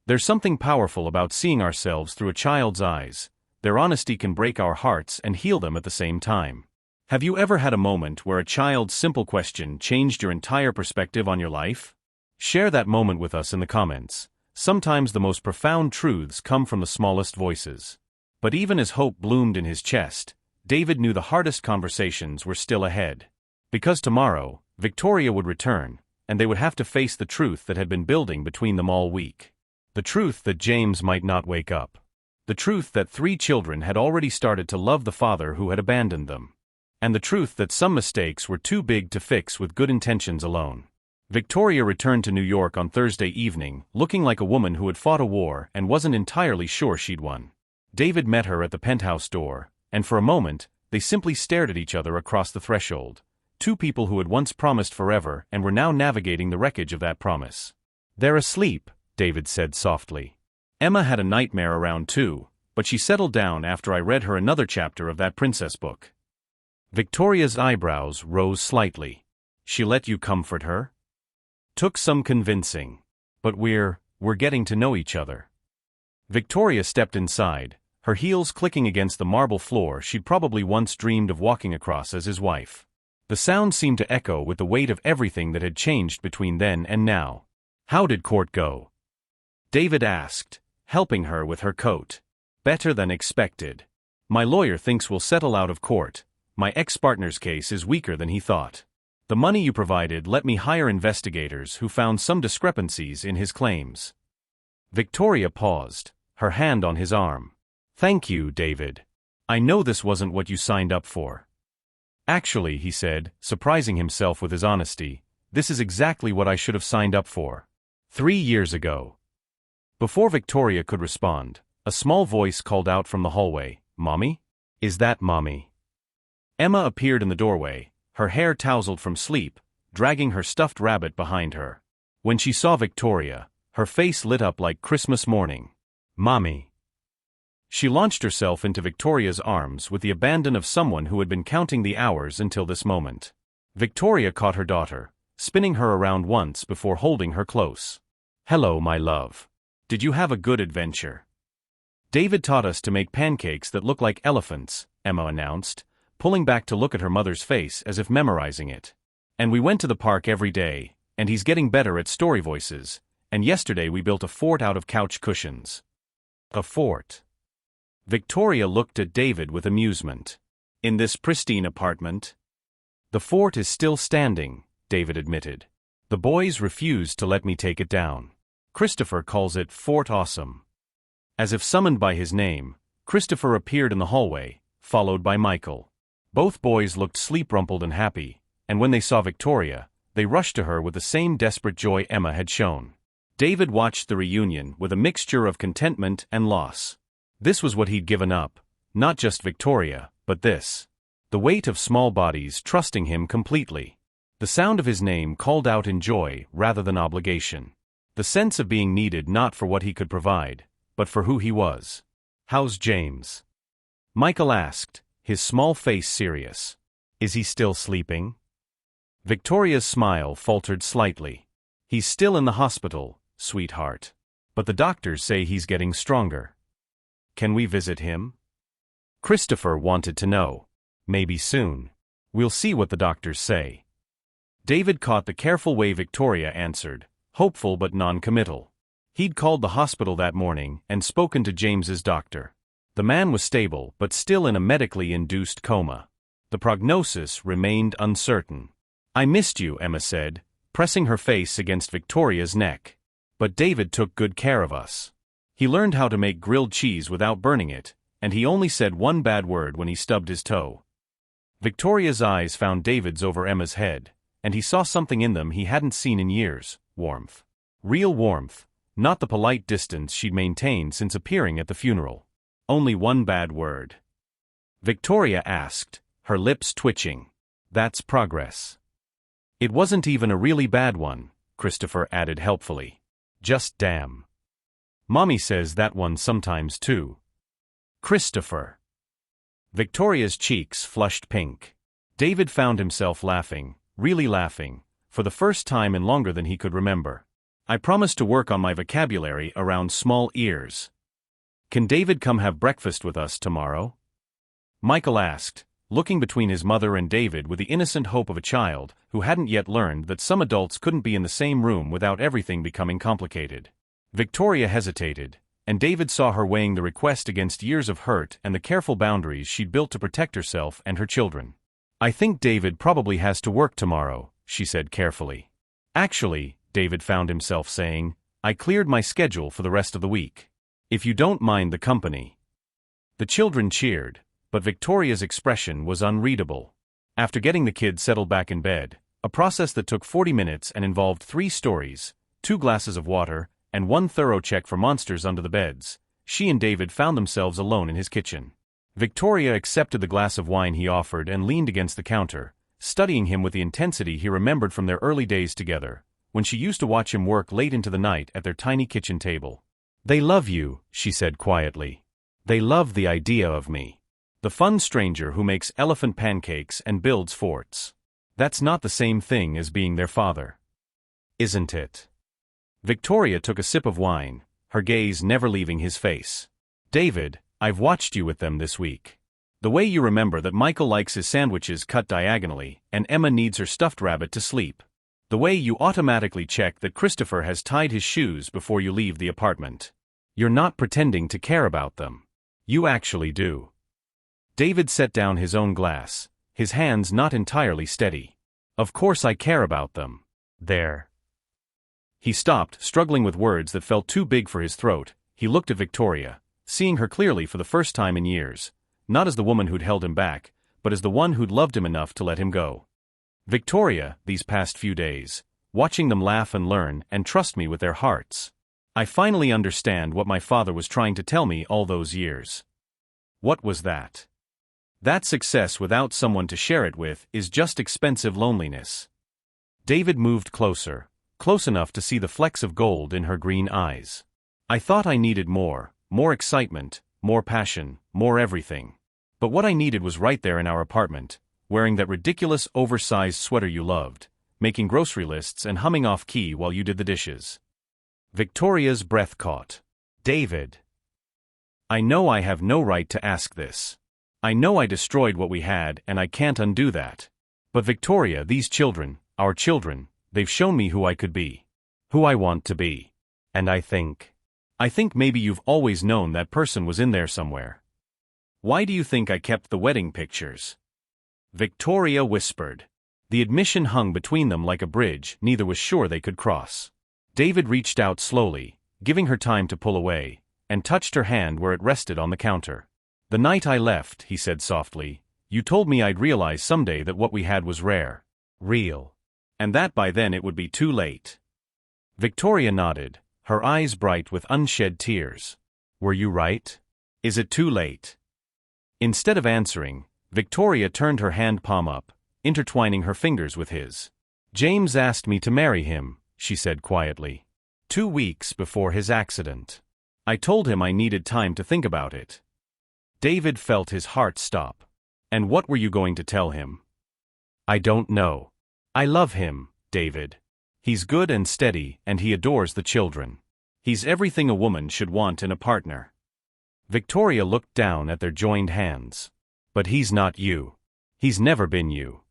There's something powerful about seeing ourselves through a child's eyes. Their honesty can break our hearts and heal them at the same time. Have you ever had a moment where a child's simple question changed your entire perspective on your life? Share that moment with us in the comments. Sometimes the most profound truths come from the smallest voices. But even as hope bloomed in his chest, David knew the hardest conversations were still ahead. Because tomorrow, Victoria would return, and they would have to face the truth that had been building between them all week. The truth that James might not wake up. The truth that 3 children had already started to love the father who had abandoned them. and the truth that some mistakes were too big to fix with good intentions alone. Victoria returned to New York on Thursday evening, looking like a woman who had fought a war and wasn't entirely sure she'd won. David met her at the penthouse door, and for a moment, they simply stared at each other across the threshold. Two people who had once promised forever and were now navigating the wreckage of that promise. "They're asleep," David said softly. "Emma had a nightmare around 2, but she settled down after I read her another chapter of that princess book." Victoria's eyebrows rose slightly. "She let you comfort her?" "Took some convincing. But we're getting to know each other." Victoria stepped inside, her heels clicking against the marble floor she'd probably once dreamed of walking across as his wife. The sound seemed to echo with the weight of everything that had changed between then and now. "How did court go?" David asked, helping her with her coat. "Better than expected. My lawyer thinks we'll settle out of court. My ex-partner's case is weaker than he thought. The money you provided let me hire investigators who found some discrepancies in his claims." Victoria paused, her hand on his arm. "Thank you, David. I know this wasn't what you signed up for." "Actually," he said, surprising himself with his honesty, "this is exactly what I should have signed up for. 3 years ago." Before Victoria could respond, a small voice called out from the hallway, "Mommy? Is that Mommy?" Emma appeared in the doorway, her hair tousled from sleep, dragging her stuffed rabbit behind her. When she saw Victoria, her face lit up like Christmas morning. "Mommy." She launched herself into Victoria's arms with the abandon of someone who had been counting the hours until this moment. Victoria caught her daughter, spinning her around once before holding her close. "Hello, my love. Did you have a good adventure?" "David taught us to make pancakes that look like elephants," Emma announced, pulling back to look at her mother's face as if memorizing it. "And we went to the park every day, and he's getting better at story voices, and yesterday we built a fort out of couch cushions." "A fort?" Victoria looked at David with amusement. "In this pristine apartment?" "The fort is still standing," David admitted. "The boys refused to let me take it down. Christopher calls it Fort Awesome." As if summoned by his name, Christopher appeared in the hallway, followed by Michael. Both boys looked sleep-rumpled and happy, and when they saw Victoria, they rushed to her with the same desperate joy Emma had shown. David watched the reunion with a mixture of contentment and loss. This was what he'd given up, not just Victoria, but this. The weight of small bodies trusting him completely. The sound of his name called out in joy rather than obligation. The sense of being needed not for what he could provide, but for who he was. "How's James?" Michael asked, his small face serious. "Is he still sleeping?" Victoria's smile faltered slightly. "He's still in the hospital, sweetheart. But the doctors say he's getting stronger." "Can we visit him?" Christopher wanted to know. "Maybe soon. We'll see what the doctors say." David caught the careful way Victoria answered, hopeful but non-committal. He'd called the hospital that morning and spoken to James's doctor. The man was stable but still in a medically induced coma. The prognosis remained uncertain. "I missed you," Emma said, pressing her face against Victoria's neck. "But David took good care of us. He learned how to make grilled cheese without burning it, and he only said one bad word when he stubbed his toe." Victoria's eyes found David's over Emma's head, and he saw something in them he hadn't seen in years: warmth. Real warmth, not the polite distance she'd maintained since appearing at the funeral. "Only one bad word?" Victoria asked, her lips twitching. "That's progress." "It wasn't even a really bad one," Christopher added helpfully. "Just damn. Mommy says that one sometimes too." "Christopher." Victoria's cheeks flushed pink. David found himself laughing, really laughing, for the first time in longer than he could remember. "I promised to work on my vocabulary around small ears. Can David come have breakfast with us tomorrow?" Michael asked, looking between his mother and David with the innocent hope of a child who hadn't yet learned that some adults couldn't be in the same room without everything becoming complicated. Victoria hesitated, and David saw her weighing the request against years of hurt and the careful boundaries she'd built to protect herself and her children. "I think David probably has to work tomorrow," she said carefully. "Actually," David found himself saying, "I cleared my schedule for the rest of the week. If you don't mind the company." The children cheered, but Victoria's expression was unreadable. After getting the kids settled back in bed, a process that took 40 minutes and involved 3 stories, 2 glasses of water, and 1 thorough check for monsters under the beds, she and David found themselves alone in his kitchen. Victoria accepted the glass of wine he offered and leaned against the counter, studying him with the intensity he remembered from their early days together, when she used to watch him work late into the night at their tiny kitchen table. "They love you," she said quietly. "They love the idea of me. The fun stranger who makes elephant pancakes and builds forts. That's not the same thing as being their father. Isn't it?" Victoria took a sip of wine, her gaze never leaving his face. "David, I've watched you with them this week. The way you remember that Michael likes his sandwiches cut diagonally and Emma needs her stuffed rabbit to sleep. The way you automatically check that Christopher has tied his shoes before you leave the apartment. You're not pretending to care about them. You actually do." David set down his own glass, his hands not entirely steady. "Of course I care about them. They're—" He stopped, struggling with words that felt too big for his throat. He looked at Victoria, seeing her clearly for the first time in years, not as the woman who'd held him back, but as the one who'd loved him enough to let him go. "Victoria, these past few days, watching them laugh and learn and trust me with their hearts. I finally understand what my father was trying to tell me all those years." "What was that?" "That success without someone to share it with is just expensive loneliness." David moved closer, close enough to see the flecks of gold in her green eyes. "I thought I needed more excitement, more passion, more everything. But what I needed was right there in our apartment, wearing that ridiculous oversized sweater you loved, making grocery lists and humming off key while you did the dishes." Victoria's breath caught. "David, I know I have no right to ask this. I know I destroyed what we had and I can't undo that. But Victoria, these children, our children, they've shown me who I could be. Who I want to be. And I think maybe you've always known that person was in there somewhere. Why do you think I kept the wedding pictures?" Victoria whispered. The admission hung between them like a bridge neither was sure they could cross. David reached out slowly, giving her time to pull away, and touched her hand where it rested on the counter. "The night I left," he said softly, "you told me I'd realize someday that what we had was rare. Real. And that by then it would be too late." Victoria nodded, her eyes bright with unshed tears. "Were you right? Is it too late?" Instead of answering, Victoria turned her hand palm up, intertwining her fingers with his. "James asked me to marry him," she said quietly. 2 weeks before his accident. I told him I needed time to think about it." David felt his heart stop. "And what were you going to tell him?" "I don't know. I love him, David. He's good and steady and he adores the children. He's everything a woman should want in a partner." Victoria looked down at their joined hands. "But he's not you. He's never been you."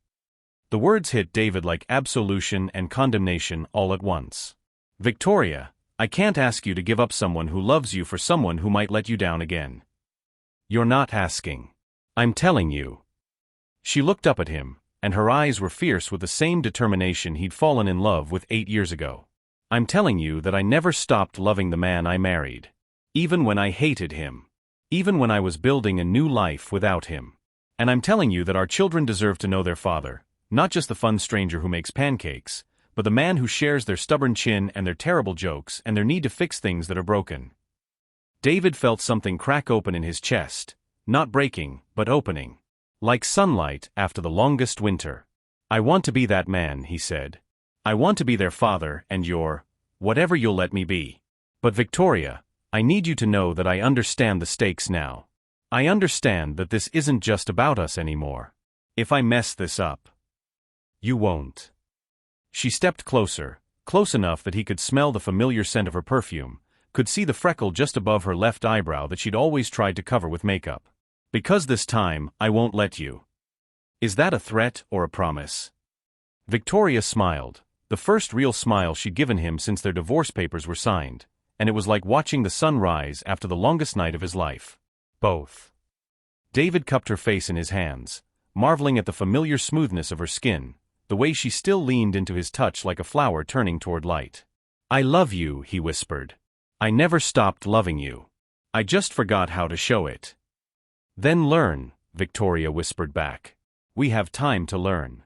The words hit David like absolution and condemnation all at once. "Victoria, I can't ask you to give up someone who loves you for someone who might let you down again." "You're not asking. I'm telling you." She looked up at him, and her eyes were fierce with the same determination he'd fallen in love with 8 years ago. "I'm telling you that I never stopped loving the man I married. Even when I hated him. Even when I was building a new life without him. And I'm telling you that our children deserve to know their father, not just the fun stranger who makes pancakes, but the man who shares their stubborn chin and their terrible jokes and their need to fix things that are broken." David felt something crack open in his chest, not breaking, but opening. Like sunlight after the longest winter. "I want to be that man," he said. "I want to be their father and your, whatever you'll let me be. But Victoria, I need you to know that I understand the stakes now. I understand that this isn't just about us anymore. If I mess this up, you won't." She stepped closer, close enough that he could smell the familiar scent of her perfume, could see the freckle just above her left eyebrow that she'd always tried to cover with makeup. "Because this time, I won't let you." Is that a threat or a promise? Victoria smiled, the first real smile she'd given him since their divorce papers were signed, and it was like watching the sun rise after the longest night of his life. "Both." David cupped her face in his hands, marveling at the familiar smoothness of her skin, the way she still leaned into his touch like a flower turning toward light. "I love you," he whispered. "I never stopped loving you. I just forgot how to show it." "Then learn," Victoria whispered back. We have time to learn.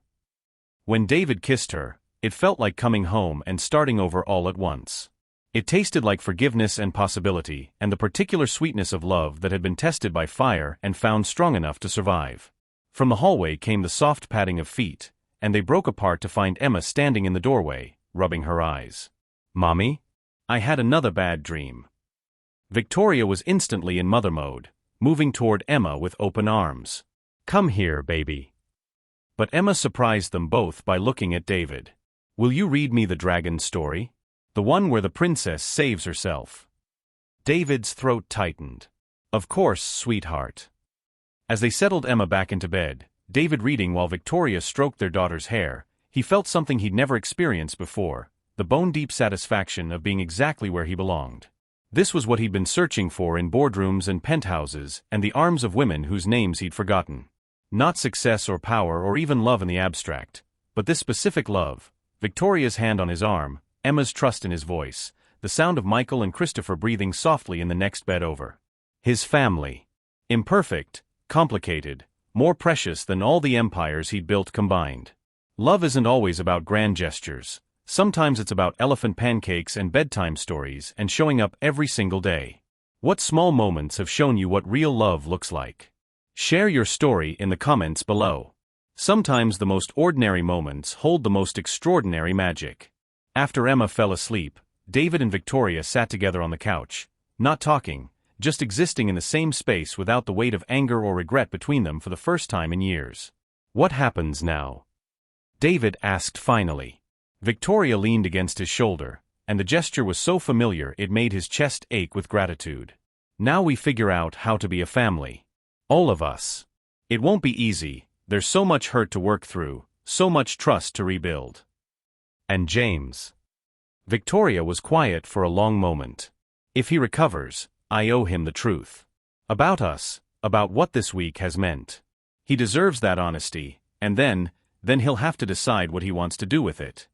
When David kissed her, it felt like coming home and starting over all at once. It tasted like forgiveness and possibility, and the particular sweetness of love that had been tested by fire and found strong enough to survive. From the hallway came the soft padding of feet, and they broke apart to find Emma standing in the doorway, rubbing her eyes. "Mommy? I had another bad dream." Victoria was instantly in mother mode, moving toward Emma with open arms. "Come here, baby." But Emma surprised them both by looking at David. "Will you read me the dragon story? The one where the princess saves herself?" David's throat tightened. "Of course, sweetheart." As they settled Emma back into bed, David reading while Victoria stroked their daughter's hair, he felt something he'd never experienced before, the bone-deep satisfaction of being exactly where he belonged. This was what he'd been searching for in boardrooms and penthouses and the arms of women whose names he'd forgotten. Not success or power or even love in the abstract, but this specific love, Victoria's hand on his arm, Emma's trust in his voice, the sound of Michael and Christopher breathing softly in the next bed over. His family. Imperfect, complicated, more precious than all the empires he'd built combined. Love isn't always about grand gestures. Sometimes it's about elephant pancakes and bedtime stories and showing up every single day. What small moments have shown you what real love looks like? Share your story in the comments below. Sometimes the most ordinary moments hold the most extraordinary magic. After Emma fell asleep, David and Victoria sat together on the couch, not talking, just existing in the same space without the weight of anger or regret between them for the first time in years. "What happens now?" David asked finally. Victoria leaned against his shoulder, and the gesture was so familiar it made his chest ache with gratitude. "Now we figure out how to be a family. All of us. It won't be easy, there's so much hurt to work through, so much trust to rebuild." "And James?" Victoria was quiet for a long moment. "If he recovers, I owe him the truth. About us, about what this week has meant. He deserves that honesty, and then he'll have to decide what he wants to do with it."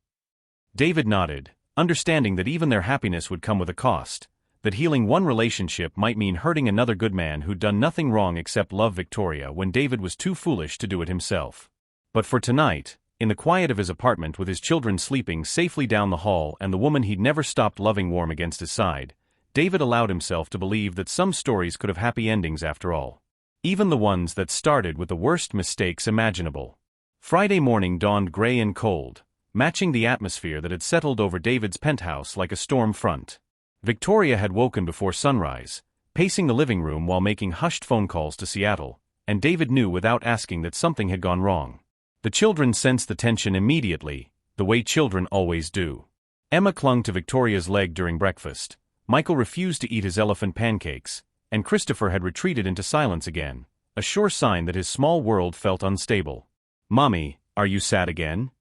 David nodded, understanding that even their happiness would come with a cost, that healing one relationship might mean hurting another good man who'd done nothing wrong except love Victoria when David was too foolish to do it himself. But for tonight, in the quiet of his apartment with his children sleeping safely down the hall and the woman he'd never stopped loving warm against his side, David allowed himself to believe that some stories could have happy endings after all. Even the ones that started with the worst mistakes imaginable. Friday morning dawned gray and cold, matching the atmosphere that had settled over David's penthouse like a storm front. Victoria had woken before sunrise, pacing the living room while making hushed phone calls to Seattle, and David knew without asking that something had gone wrong. The children sensed the tension immediately, the way children always do. Emma clung to Victoria's leg during breakfast, Michael refused to eat his elephant pancakes, and Christopher had retreated into silence again, a sure sign that his small world felt unstable. "Mommy, are you sad again?"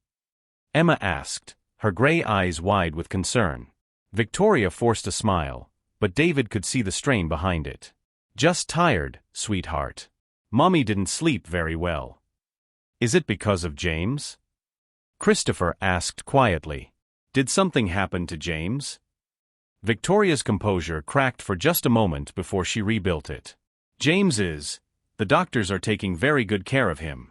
Emma asked, her gray eyes wide with concern. Victoria forced a smile, but David could see the strain behind it. "Just tired, sweetheart. Mommy didn't sleep very well." "Is it because of James?" Christopher asked quietly. "Did something happen to James?" Victoria's composure cracked for just a moment before she rebuilt it. The doctors are taking very good care of him."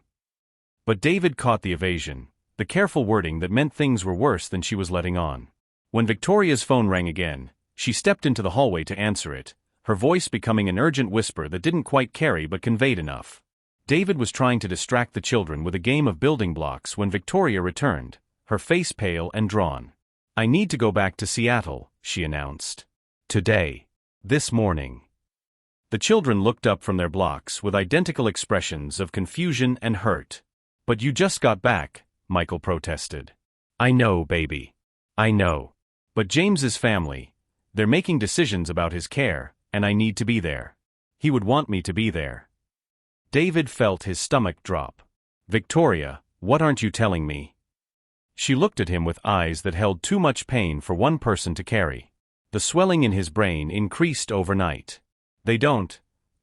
But David caught the evasion, the careful wording that meant things were worse than she was letting on. When Victoria's phone rang again, she stepped into the hallway to answer it, her voice becoming an urgent whisper that didn't quite carry but conveyed enough. David was trying to distract the children with a game of building blocks when Victoria returned, her face pale and drawn. "I need to go back to Seattle," she announced. "Today. This morning." The children looked up from their blocks with identical expressions of confusion and hurt. "But you just got back," Michael protested. "I know, baby. I know. But James's family, they're making decisions about his care, and I need to be there. He would want me to be there." David felt his stomach drop. "Victoria, what aren't you telling me?" She looked at him with eyes that held too much pain for one person to carry. The swelling in his brain increased overnight. The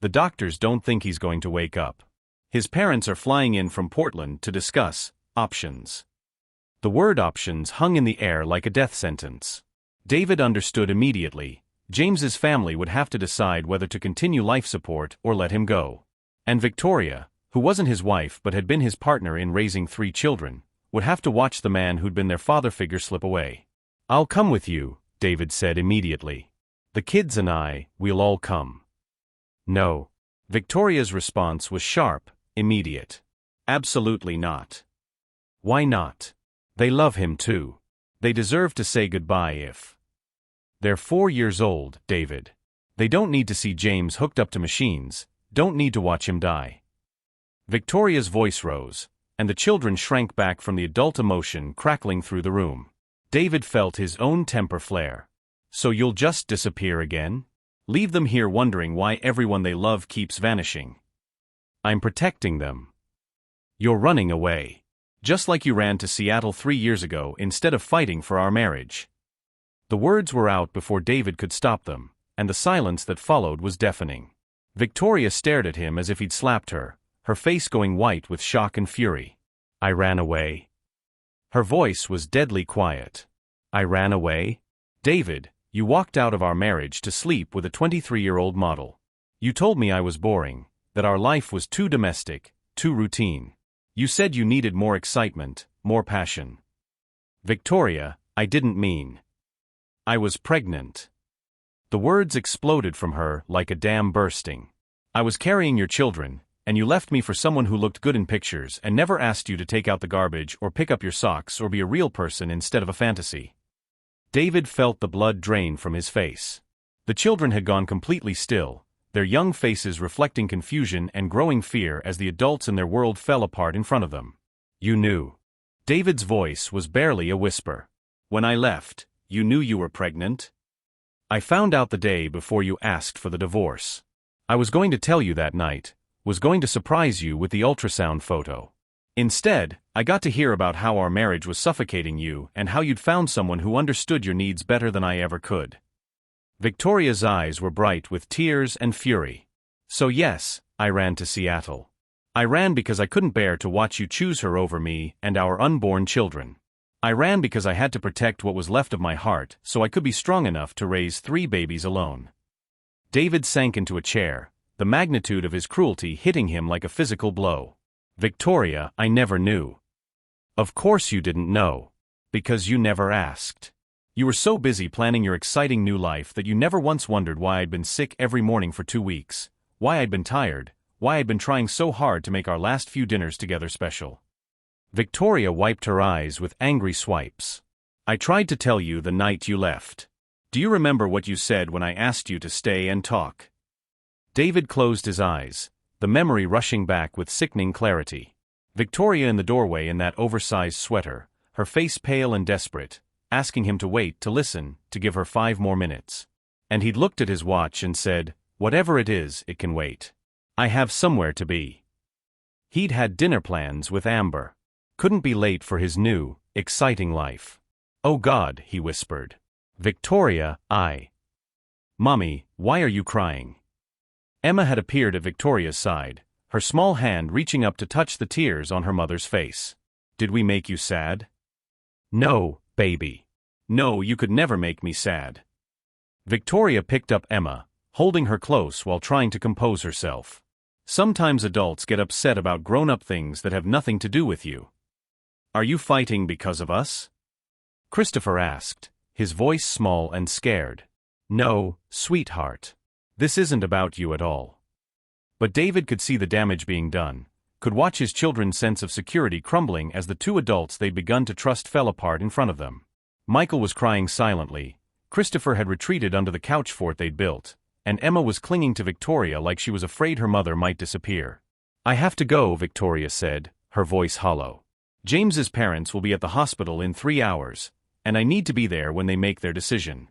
doctors don't think he's going to wake up. His parents are flying in from Portland to discuss options. The word options hung in the air like a death sentence. David understood immediately. James's family would have to decide whether to continue life support or let him go. And Victoria, who wasn't his wife but had been his partner in raising 3 children, would have to watch the man who'd been their father figure slip away. "I'll come with you," David said immediately. "The kids and we'll all come." "No." Victoria's response was sharp, immediate. "Absolutely not." "Why not? They love him too. They deserve to say goodbye if..." "They're 4 years old, David. They don't need to see James hooked up to machines, don't need to watch him die." Victoria's voice rose, and the children shrank back from the adult emotion crackling through the room. David felt his own temper flare. "So you'll just disappear again? Leave them here wondering why everyone they love keeps vanishing?" "I'm protecting them." "You're running away. Just like you ran to Seattle 3 years ago instead of fighting for our marriage." The words were out before David could stop them, and the silence that followed was deafening. Victoria stared at him as if he'd slapped her, her face going white with shock and fury. "I ran away." Her voice was deadly quiet. "I ran away? David, you walked out of our marriage to sleep with a 23-year-old model. You told me I was boring, that our life was too domestic, too routine. You said you needed more excitement, more passion." "Victoria, I didn't mean. I was pregnant." The words exploded from her like a dam bursting. "I was carrying your children, and you left me for someone who looked good in pictures and never asked you to take out the garbage or pick up your socks or be a real person instead of a fantasy." David felt the blood drain from his face. The children had gone completely still, their young faces reflecting confusion and growing fear as the adults in their world fell apart in front of them. "You knew." David's voice was barely a whisper. "When I left, you knew you were pregnant?" "I found out the day before you asked for the divorce. I was going to tell you that night, was going to surprise you with the ultrasound photo. Instead, I got to hear about how our marriage was suffocating you and how you'd found someone who understood your needs better than I ever could." Victoria's eyes were bright with tears and fury. "So yes, I ran to Seattle. I ran because I couldn't bear to watch you choose her over me and our unborn children. I ran because I had to protect what was left of my heart so I could be strong enough to raise 3 babies alone." David sank into a chair, the magnitude of his cruelty hitting him like a physical blow. "Victoria, I never knew." "Of course you didn't know. Because you never asked. You were so busy planning your exciting new life that you never once wondered why I'd been sick every morning for 2 weeks, why I'd been tired, why I'd been trying so hard to make our last few dinners together special." Victoria wiped her eyes with angry swipes. "I tried to tell you the night you left. Do you remember what you said when I asked you to stay and talk?" David closed his eyes, the memory rushing back with sickening clarity. Victoria in the doorway in that oversized sweater, her face pale and desperate, asking him to wait, to listen, to give her 5 more minutes. And he'd looked at his watch and said, "Whatever it is, it can wait. I have somewhere to be." He'd had dinner plans with Amber. Couldn't be late for his new, exciting life. "Oh God," he whispered. "Victoria, Mommy, why are you crying?" Emma had appeared at Victoria's side, her small hand reaching up to touch the tears on her mother's face. "Did we make you sad?" "No, baby. No, you could never make me sad." Victoria picked up Emma, holding her close while trying to compose herself. "Sometimes adults get upset about grown-up things that have nothing to do with you." "Are you fighting because of us?" Christopher asked, his voice small and scared. "No, sweetheart. This isn't about you at all." But David could see the damage being done, could watch his children's sense of security crumbling as the 2 adults they'd begun to trust fell apart in front of them. Michael was crying silently, Christopher had retreated under the couch fort they'd built, and Emma was clinging to Victoria like she was afraid her mother might disappear. "I have to go," Victoria said, her voice hollow. "James's parents will be at the hospital in 3 hours, and I need to be there when they make their decision."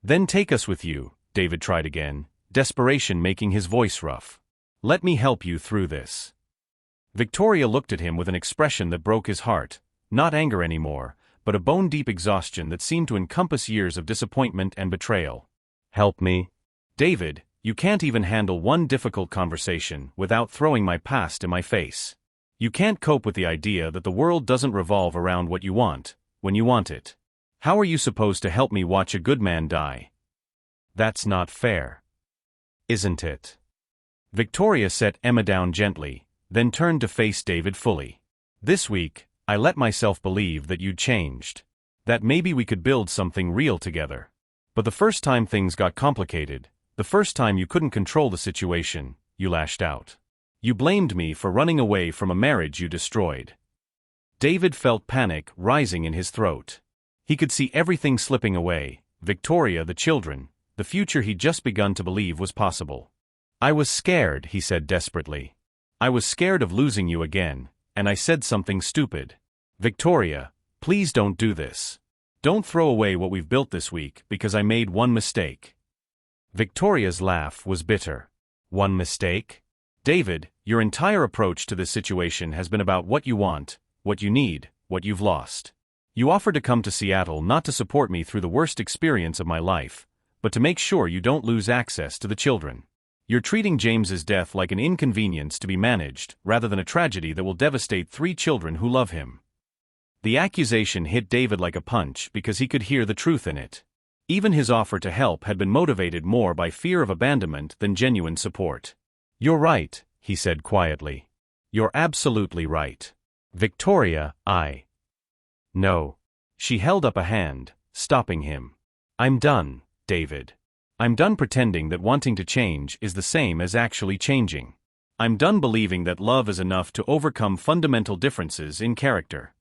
"Then take us with you," David tried again, desperation making his voice rough. "Let me help you through this." Victoria looked at him with an expression that broke his heart, not anger anymore, but a bone-deep exhaustion that seemed to encompass years of disappointment and betrayal. "Help me?" "David, you can't even handle one difficult conversation without throwing my past in my face. You can't cope with the idea that the world doesn't revolve around what you want, when you want it. How are you supposed to help me watch a good man die? That's not fair. Isn't it?" Victoria set Emma down gently, then turned to face David fully. This week, I let myself believe that you'd changed. That maybe we could build something real together. But the first time things got complicated, the first time you couldn't control the situation, you lashed out. You blamed me for running away from a marriage you destroyed. David felt panic rising in his throat. He could see everything slipping away, Victoria, the children, the future he'd just begun to believe was possible. I was scared, he said desperately. I was scared of losing you again, and I said something stupid. Victoria, please don't do this. Don't throw away what we've built this week because I made one mistake. Victoria's laugh was bitter. One mistake? David, your entire approach to this situation has been about what you want, what you need, what you've lost. You offered to come to Seattle not to support me through the worst experience of my life, but to make sure you don't lose access to the children. You're treating James's death like an inconvenience to be managed, rather than a tragedy that will devastate 3 children who love him. The accusation hit David like a punch because he could hear the truth in it. Even his offer to help had been motivated more by fear of abandonment than genuine support. You're right, he said quietly. You're absolutely right. Victoria, No. She held up a hand, stopping him. I'm done, David. I'm done pretending that wanting to change is the same as actually changing. I'm done believing that love is enough to overcome fundamental differences in character.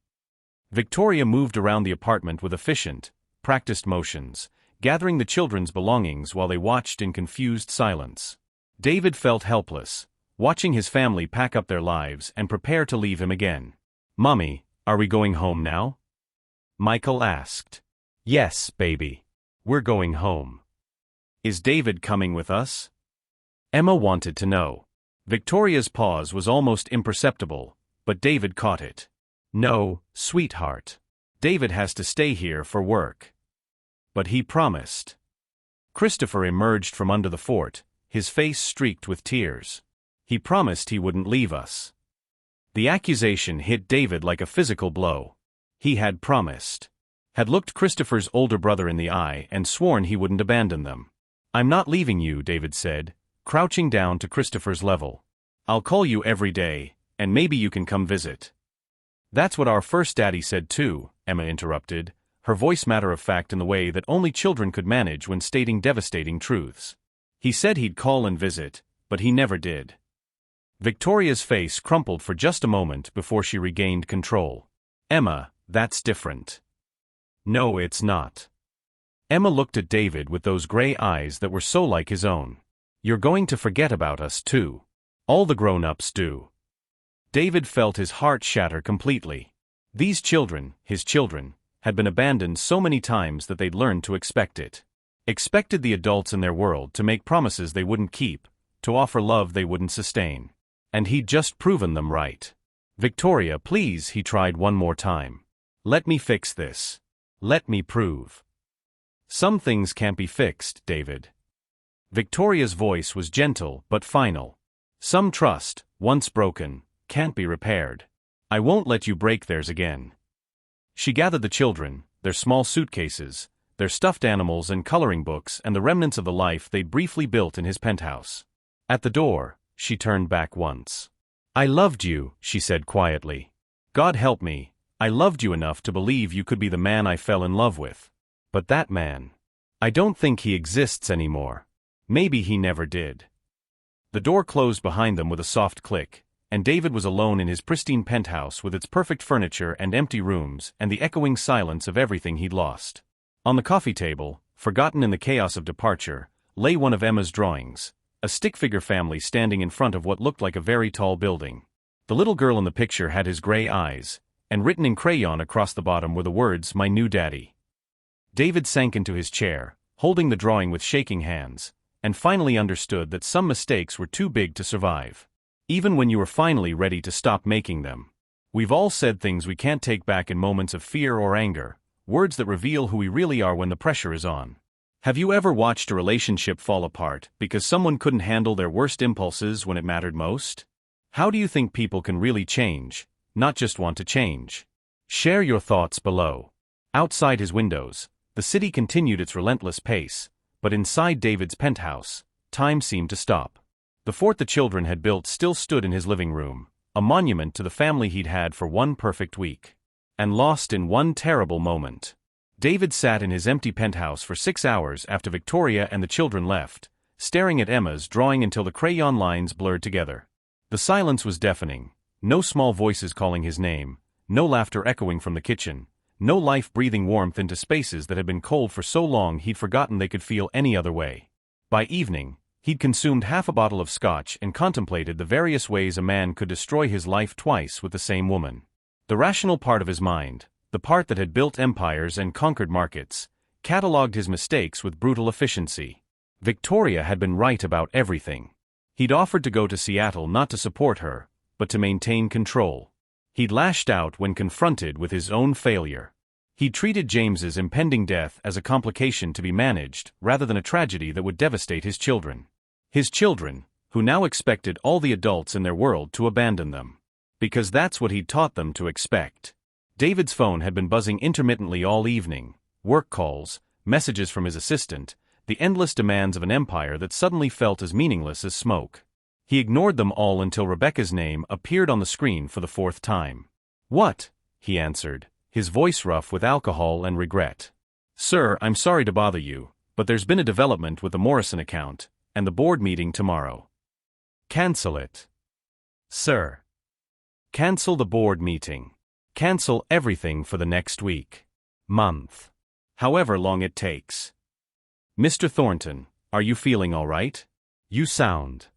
Victoria moved around the apartment with efficient, practiced motions, gathering the children's belongings while they watched in confused silence. David felt helpless, watching his family pack up their lives and prepare to leave him again. Mommy, are we going home now? Michael asked. Yes, baby. We're going home. Is David coming with us? Emma wanted to know. Victoria's pause was almost imperceptible, but David caught it. No, sweetheart. David has to stay here for work. But he promised. Christopher emerged from under the fort, his face streaked with tears. He promised he wouldn't leave us. The accusation hit David like a physical blow. He had promised. Had looked Christopher's older brother in the eye and sworn he wouldn't abandon them. I'm not leaving you, David said, crouching down to Christopher's level. I'll call you every day, and maybe you can come visit. That's what our first daddy said too, Emma interrupted, her voice matter-of-fact in the way that only children could manage when stating devastating truths. He said he'd call and visit, but he never did. Victoria's face crumpled for just a moment before she regained control. Emma, that's different. No, it's not. Emma looked at David with those gray eyes that were so like his own. You're going to forget about us too. All the grown-ups do. David felt his heart shatter completely. These children, his children, had been abandoned so many times that they'd learned to expect it. Expected the adults in their world to make promises they wouldn't keep, to offer love they wouldn't sustain. And he'd just proven them right. Victoria, please, he tried one more time. Let me fix this. Let me prove. Some things can't be fixed, David. Victoria's voice was gentle but final. Some trust, once broken, can't be repaired. I won't let you break theirs again. She gathered the children, their small suitcases, their stuffed animals and coloring books and the remnants of the life they'd briefly built in his penthouse. At the door, she turned back once. I loved you, she said quietly. God help me, I loved you enough to believe you could be the man I fell in love with. But that man, I don't think he exists anymore. Maybe he never did. The door closed behind them with a soft click, and David was alone in his pristine penthouse with its perfect furniture and empty rooms and the echoing silence of everything he'd lost. On the coffee table, forgotten in the chaos of departure, lay one of Emma's drawings, a stick-figure family standing in front of what looked like a very tall building. The little girl in the picture had his gray eyes, and written in crayon across the bottom were the words, "My new daddy." David sank into his chair, holding the drawing with shaking hands, and finally understood that some mistakes were too big to survive. Even when you were finally ready to stop making them. We've all said things we can't take back in moments of fear or anger, words that reveal who we really are when the pressure is on. Have you ever watched a relationship fall apart because someone couldn't handle their worst impulses when it mattered most? How do you think people can really change, not just want to change? Share your thoughts below. Outside his windows, the city continued its relentless pace, but inside David's penthouse, time seemed to stop. The fort the children had built still stood in his living room, a monument to the family he'd had for one perfect week. And lost in one terrible moment. David sat in his empty penthouse for 6 hours after Victoria and the children left, staring at Emma's drawing until the crayon lines blurred together. The silence was deafening, no small voices calling his name, no laughter echoing from the kitchen, no life-breathing warmth into spaces that had been cold for so long he'd forgotten they could feel any other way. By evening, he'd consumed half a bottle of scotch and contemplated the various ways a man could destroy his life twice with the same woman. The rational part of his mind, the part that had built empires and conquered markets, catalogued his mistakes with brutal efficiency. Victoria had been right about everything. He'd offered to go to Seattle not to support her, but to maintain control. He'd lashed out when confronted with his own failure. He'd treated James's impending death as a complication to be managed rather than a tragedy that would devastate his children. His children, who now expected all the adults in their world to abandon them. Because that's what he'd taught them to expect. David's phone had been buzzing intermittently all evening, work calls, messages from his assistant, the endless demands of an empire that suddenly felt as meaningless as smoke. He ignored them all until Rebecca's name appeared on the screen for the 4th time. "What?" he answered, his voice rough with alcohol and regret. "Sir, I'm sorry to bother you, but there's been a development with the Morrison account, and the board meeting tomorrow." "Cancel it." "Sir." "Cancel the board meeting. Cancel everything for the next week. Month. However long it takes. Mr. Thornton, are you feeling all right? You sound."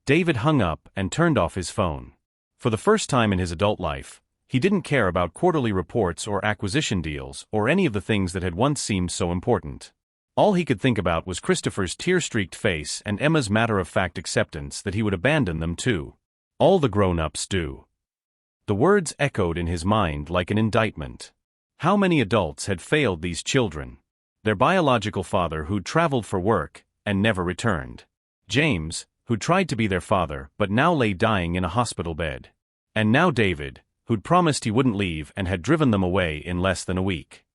David hung up and turned off his phone. For the first time in his adult life, he didn't care about quarterly reports or acquisition deals or any of the things that had once seemed so important. All he could think about was Christopher's tear-streaked face and Emma's matter-of-fact acceptance that he would abandon them too. All the grown-ups do. The words echoed in his mind like an indictment. How many adults had failed these children? Their biological father who'd traveled for work and never returned. James, who'd tried to be their father but now lay dying in a hospital bed. And now David, who'd promised he wouldn't leave and had driven them away in less than a week.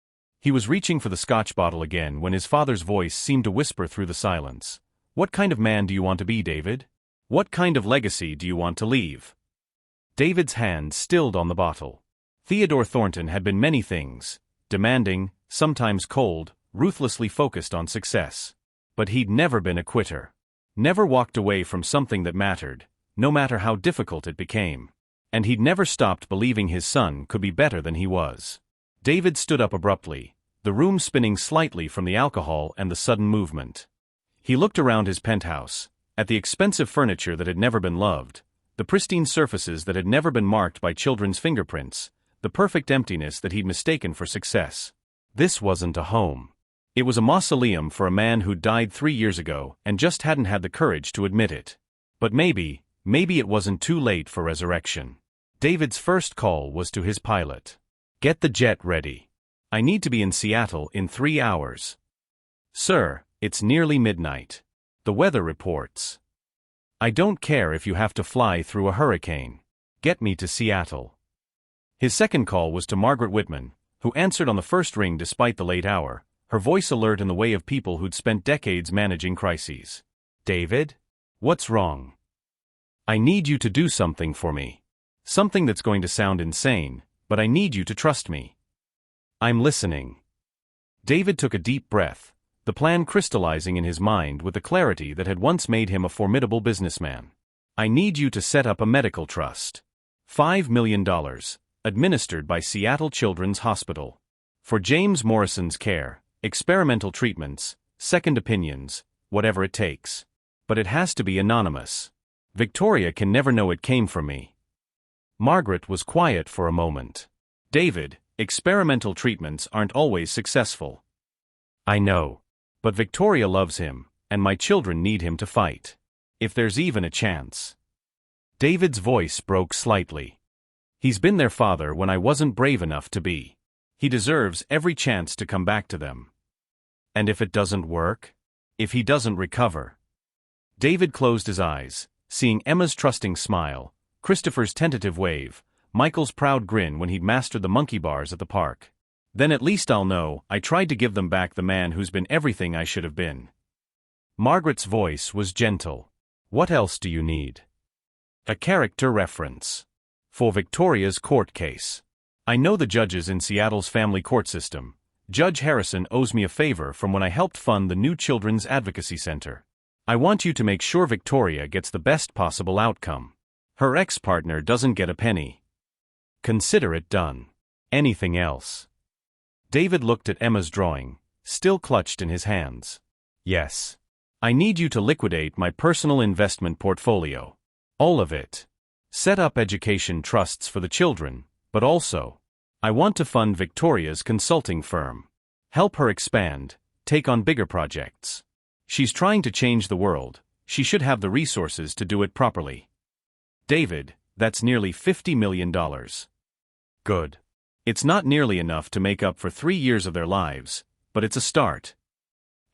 He was reaching for the scotch bottle again when his father's voice seemed to whisper through the silence. "What kind of man do you want to be, David? What kind of legacy do you want to leave?" David's hand stilled on the bottle. Theodore Thornton had been many things, demanding, sometimes cold, ruthlessly focused on success. But he'd never been a quitter. Never walked away from something that mattered, no matter how difficult it became. And he'd never stopped believing his son could be better than he was. David stood up abruptly, the room spinning slightly from the alcohol and the sudden movement. He looked around his penthouse, at the expensive furniture that had never been loved, the pristine surfaces that had never been marked by children's fingerprints, the perfect emptiness that he'd mistaken for success. This wasn't a home. It was a mausoleum for a man who'd died 3 years ago and just hadn't had the courage to admit it. But maybe it wasn't too late for resurrection. David's first call was to his pilot. "Get the jet ready. I need to be in Seattle in 3 hours." "Sir, it's nearly midnight. The weather reports." "I don't care if you have to fly through a hurricane. Get me to Seattle." His second call was to Margaret Whitman, who answered on the first ring despite the late hour, her voice alert in the way of people who'd spent decades managing crises. "David? What's wrong?" "I need you to do something for me. Something that's going to sound insane, but I need you to trust me." "I'm listening." David took a deep breath, the plan crystallizing in his mind with the clarity that had once made him a formidable businessman. "I need you to set up a medical trust. $5 million, administered by Seattle Children's Hospital. For James Morrison's care, experimental treatments, second opinions, whatever it takes. But it has to be anonymous. Victoria can never know it came from me." Margaret was quiet for a moment. "David, experimental treatments aren't always successful." "I know. But Victoria loves him, and my children need him to fight. If there's even a chance." David's voice broke slightly. "He's been their father when I wasn't brave enough to be. He deserves every chance to come back to them." "And if it doesn't work? If he doesn't recover?" David closed his eyes, seeing Emma's trusting smile, Christopher's tentative wave, Michael's proud grin when he'd mastered the monkey bars at the park. "Then at least I'll know I tried to give them back the man who's been everything I should have been." Margaret's voice was gentle. "What else do you need?" A character reference. For Victoria's court case. I know the judges in Seattle's family court system. Judge Harrison owes me a favor from when I helped fund the new Children's Advocacy Center. I want you to make sure Victoria gets the best possible outcome. Her ex-partner doesn't get a penny. Consider it done. Anything else? David looked at Emma's drawing, still clutched in his hands. Yes. I need you to liquidate my personal investment portfolio. All of it. Set up education trusts for the children, but also, I want to fund Victoria's consulting firm. Help her expand, take on bigger projects. She's trying to change the world. She should have the resources to do it properly. David, that's nearly $50 million. Good. It's not nearly enough to make up for 3 years of their lives, but it's a start.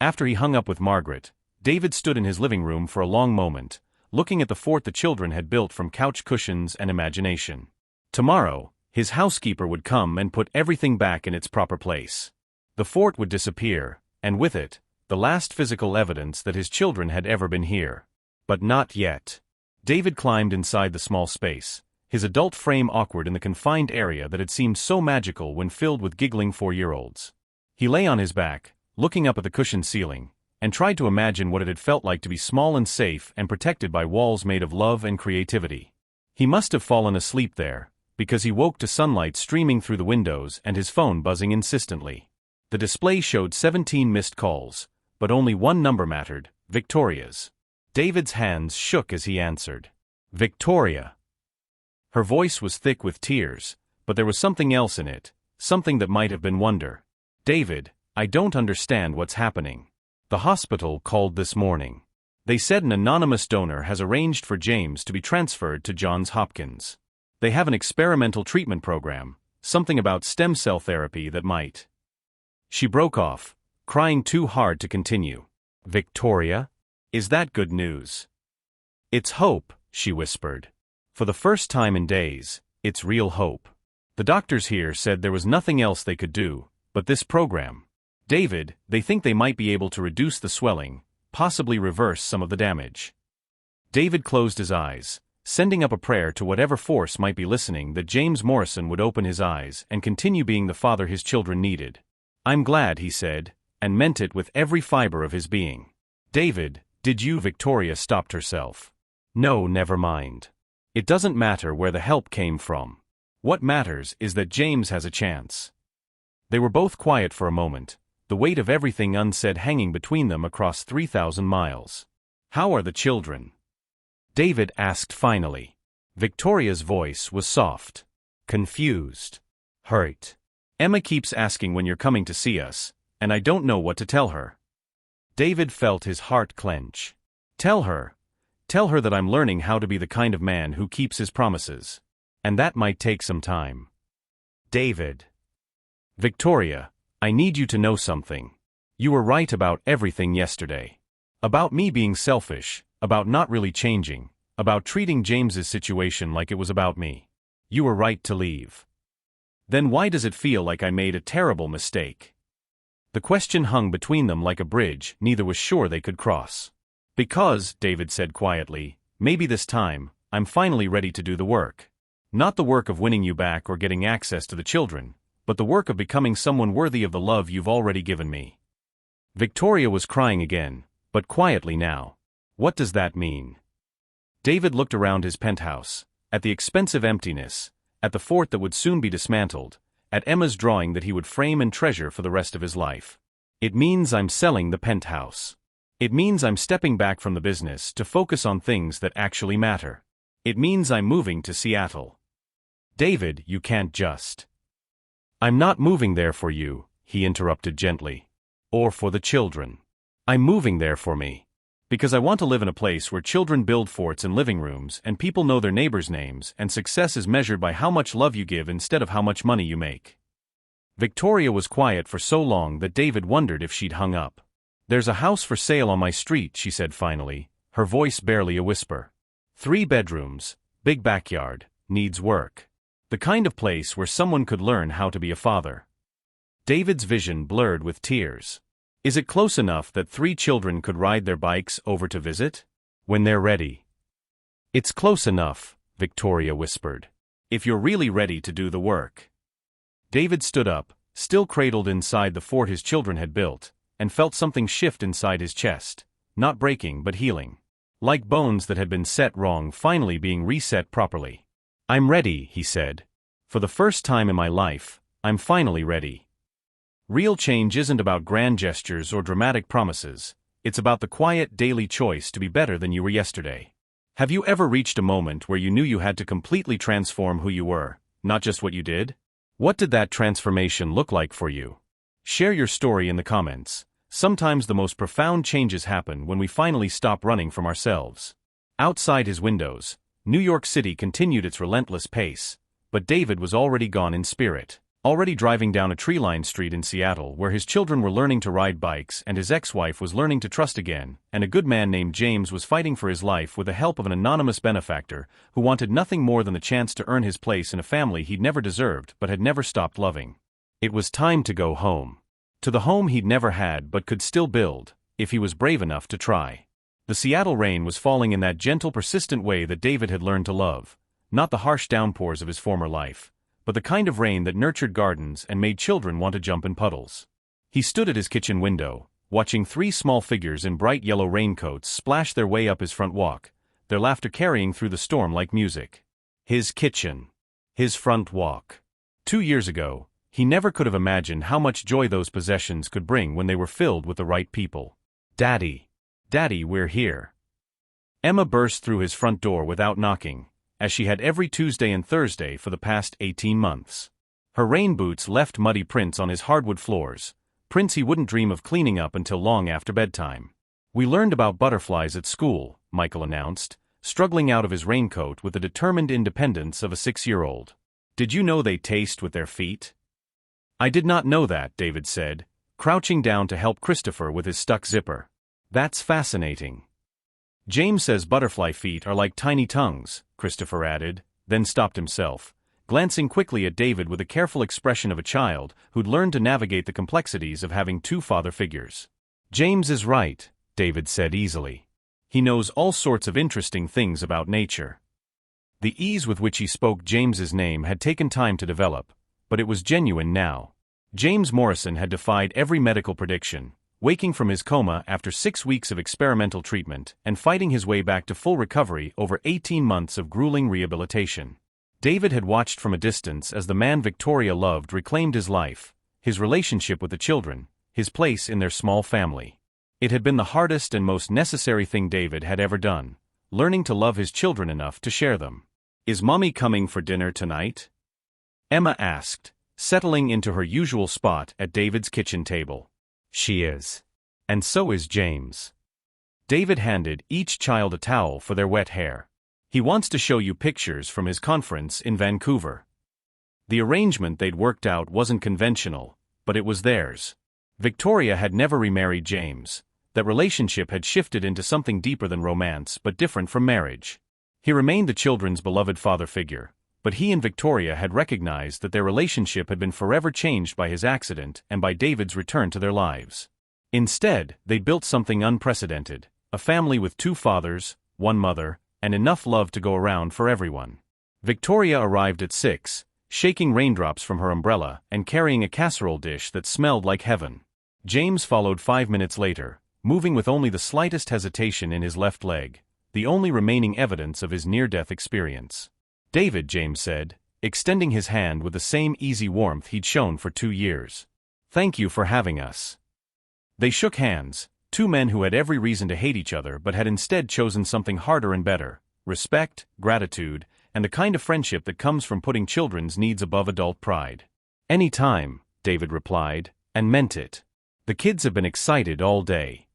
After he hung up with Margaret, David stood in his living room for a long moment, looking at the fort the children had built from couch cushions and imagination. Tomorrow, his housekeeper would come and put everything back in its proper place. The fort would disappear, and with it, the last physical evidence that his children had ever been here. But not yet. David climbed inside the small space, his adult frame awkward in the confined area that had seemed so magical when filled with giggling 4-year-olds. He lay on his back, looking up at the cushioned ceiling, and tried to imagine what it had felt like to be small and safe and protected by walls made of love and creativity. He must have fallen asleep there, because he woke to sunlight streaming through the windows and his phone buzzing insistently. The display showed 17 missed calls, but only one number mattered, Victoria's. David's hands shook as he answered. Victoria. Her voice was thick with tears, but there was something else in it, something that might have been wonder. David, I don't understand what's happening. The hospital called this morning. They said an anonymous donor has arranged for James to be transferred to Johns Hopkins. They have an experimental treatment program, something about stem cell therapy that might. She broke off, crying too hard to continue. Victoria? Is that good news? It's hope, she whispered. For the first time in days, it's real hope. The doctors here said there was nothing else they could do, but this program. David, they think they might be able to reduce the swelling, possibly reverse some of the damage. David closed his eyes, sending up a prayer to whatever force might be listening that James Morrison would open his eyes and continue being the father his children needed. I'm glad, he said, and meant it with every fiber of his being. David, did you? Victoria stopped herself. No, never mind. It doesn't matter where the help came from. What matters is that James has a chance. They were both quiet for a moment, the weight of everything unsaid hanging between them across 3,000 miles. How are the children? David asked finally. Victoria's voice was soft. Confused. Hurt. Emma keeps asking when you're coming to see us, and I don't know what to tell her. David felt his heart clench. Tell her that I'm learning how to be the kind of man who keeps his promises. And that might take some time. David. Victoria, I need you to know something. You were right about everything yesterday. About me being selfish, about not really changing, about treating James's situation like it was about me. You were right to leave. Then why does it feel like I made a terrible mistake? The question hung between them like a bridge neither was sure they could cross. Because, David said quietly, maybe this time, I'm finally ready to do the work. Not the work of winning you back or getting access to the children, but the work of becoming someone worthy of the love you've already given me. Victoria was crying again, but quietly now. What does that mean? David looked around his penthouse, at the expensive emptiness, at the fort that would soon be dismantled, at Emma's drawing that he would frame and treasure for the rest of his life. It means I'm selling the penthouse. It means I'm stepping back from the business to focus on things that actually matter. It means I'm moving to Seattle. David, you can't just. I'm not moving there for you, he interrupted gently. Or for the children. I'm moving there for me. Because I want to live in a place where children build forts and living rooms and people know their neighbors' names and success is measured by how much love you give instead of how much money you make. Victoria was quiet for so long that David wondered if she'd hung up. There's a house for sale on my street, she said finally, her voice barely a whisper. 3 bedrooms, big backyard, needs work. The kind of place where someone could learn how to be a father. David's vision blurred with tears. Is it close enough that 3 children could ride their bikes over to visit? When they're ready. It's close enough, Victoria whispered. If you're really ready to do the work. David stood up, still cradled inside the fort his children had built, and felt something shift inside his chest, not breaking but healing. Like bones that had been set wrong finally being reset properly. I'm ready, he said. For the first time in my life, I'm finally ready. Real change isn't about grand gestures or dramatic promises, it's about the quiet daily choice to be better than you were yesterday. Have you ever reached a moment where you knew you had to completely transform who you were, not just what you did? What did that transformation look like for you? Share your story in the comments. Sometimes the most profound changes happen when we finally stop running from ourselves. Outside his windows, New York City continued its relentless pace, but David was already gone in spirit. Already driving down a tree-lined street in Seattle where his children were learning to ride bikes and his ex-wife was learning to trust again, and a good man named James was fighting for his life with the help of an anonymous benefactor who wanted nothing more than the chance to earn his place in a family he'd never deserved but had never stopped loving. It was time to go home. To the home he'd never had but could still build, if he was brave enough to try. The Seattle rain was falling in that gentle, persistent way that David had learned to love, not the harsh downpours of his former life, but the kind of rain that nurtured gardens and made children want to jump in puddles. He stood at his kitchen window, watching three small figures in bright yellow raincoats splash their way up his front walk, their laughter carrying through the storm like music. His kitchen. His front walk. 2 years ago, he never could have imagined how much joy those possessions could bring when they were filled with the right people. Daddy. Daddy, we're here. Emma burst through his front door without knocking, as she had every Tuesday and Thursday for the past 18 months. Her rain boots left muddy prints on his hardwood floors, prints he wouldn't dream of cleaning up until long after bedtime. We learned about butterflies at school, Michael announced, struggling out of his raincoat with the determined independence of a 6-year-old. Did you know they taste with their feet? I did not know that, David said, crouching down to help Christopher with his stuck zipper. That's fascinating. James says butterfly feet are like tiny tongues, Christopher added, then stopped himself, glancing quickly at David with a careful expression of a child who'd learned to navigate the complexities of having two father figures. James is right, David said easily. He knows all sorts of interesting things about nature. The ease with which he spoke James's name had taken time to develop, but it was genuine now. James Morrison had defied every medical prediction, waking from his coma after 6 weeks of experimental treatment and fighting his way back to full recovery over 18 months of grueling rehabilitation. David had watched from a distance as the man Victoria loved reclaimed his life, his relationship with the children, his place in their small family. It had been the hardest and most necessary thing David had ever done, learning to love his children enough to share them. Is Mommy coming for dinner tonight? Emma asked, settling into her usual spot at David's kitchen table. She is. And so is James. David handed each child a towel for their wet hair. He wants to show you pictures from his conference in Vancouver. The arrangement they'd worked out wasn't conventional, but it was theirs. Victoria had never remarried James. That relationship had shifted into something deeper than romance but different from marriage. He remained the children's beloved father figure, but he and Victoria had recognized that their relationship had been forever changed by his accident and by David's return to their lives. Instead, they built something unprecedented, a family with 2 fathers, 1 mother, and enough love to go around for everyone. Victoria arrived at 6, shaking raindrops from her umbrella and carrying a casserole dish that smelled like heaven. James followed 5 minutes later, moving with only the slightest hesitation in his left leg, the only remaining evidence of his near-death experience. David, James said, extending his hand with the same easy warmth he'd shown for 2 years. Thank you for having us. They shook hands, 2 men who had every reason to hate each other but had instead chosen something harder and better, respect, gratitude, and the kind of friendship that comes from putting children's needs above adult pride. Any time, David replied, and meant it. The kids have been excited all day.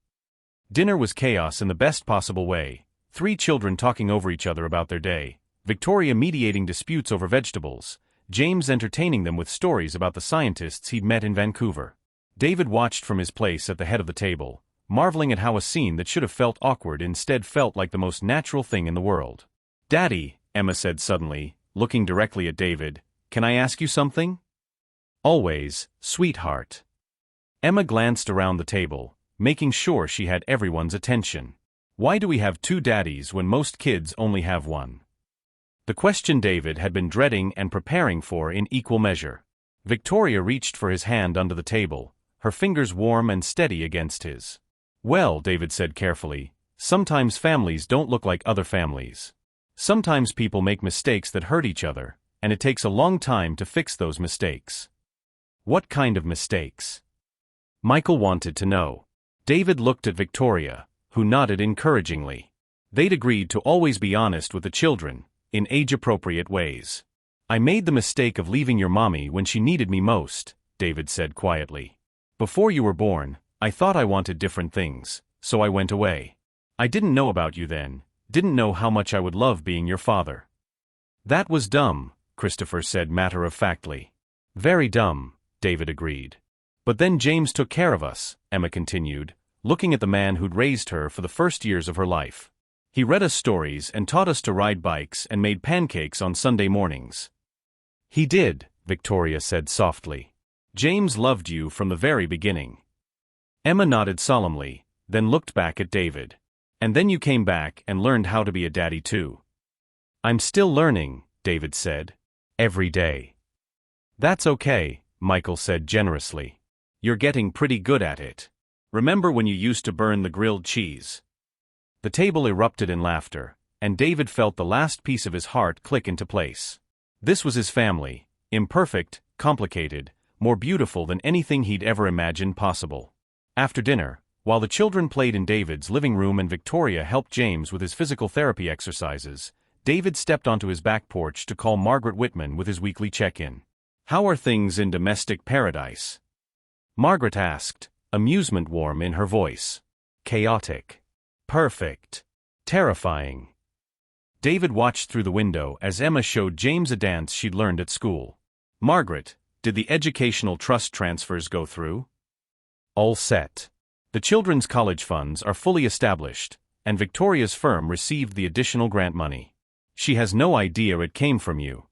Dinner was chaos in the best possible way, 3 children talking over each other about their day, Victoria mediating disputes over vegetables, James entertaining them with stories about the scientists he'd met in Vancouver. David watched from his place at the head of the table, marveling at how a scene that should have felt awkward instead felt like the most natural thing in the world. Daddy, Emma said suddenly, looking directly at David, can I ask you something? Always, sweetheart. Emma glanced around the table, making sure she had everyone's attention. Why do we have two daddies when most kids only have one? The question David had been dreading and preparing for in equal measure. Victoria reached for his hand under the table, her fingers warm and steady against his. Well, David said carefully, sometimes families don't look like other families. Sometimes people make mistakes that hurt each other, and it takes a long time to fix those mistakes. What kind of mistakes? Michael wanted to know. David looked at Victoria, who nodded encouragingly. They'd agreed to always be honest with the children, in age-appropriate ways. I made the mistake of leaving your mommy when she needed me most, David said quietly. Before you were born, I thought I wanted different things, so I went away. I didn't know about you then, didn't know how much I would love being your father. That was dumb, Christopher said matter-of-factly. Very dumb, David agreed. But then James took care of us, Emma continued, looking at the man who'd raised her for the first years of her life. He read us stories and taught us to ride bikes and made pancakes on Sunday mornings. He did, Victoria said softly. James loved you from the very beginning. Emma nodded solemnly, then looked back at David. And then you came back and learned how to be a daddy too. I'm still learning, David said. Every day. That's okay, Michael said generously. You're getting pretty good at it. Remember when you used to burn the grilled cheese? The table erupted in laughter, and David felt the last piece of his heart click into place. This was his family, imperfect, complicated, more beautiful than anything he'd ever imagined possible. After dinner, while the children played in David's living room and Victoria helped James with his physical therapy exercises, David stepped onto his back porch to call Margaret Whitman with his weekly check-in. How are things in domestic paradise? Margaret asked, amusement warm in her voice. Chaotic. Perfect. Terrifying. David watched through the window as Emma showed James a dance she'd learned at school. Margaret, did the educational trust transfers go through? All set. The children's college funds are fully established, and Victoria's firm received the additional grant money. She has no idea it came from you.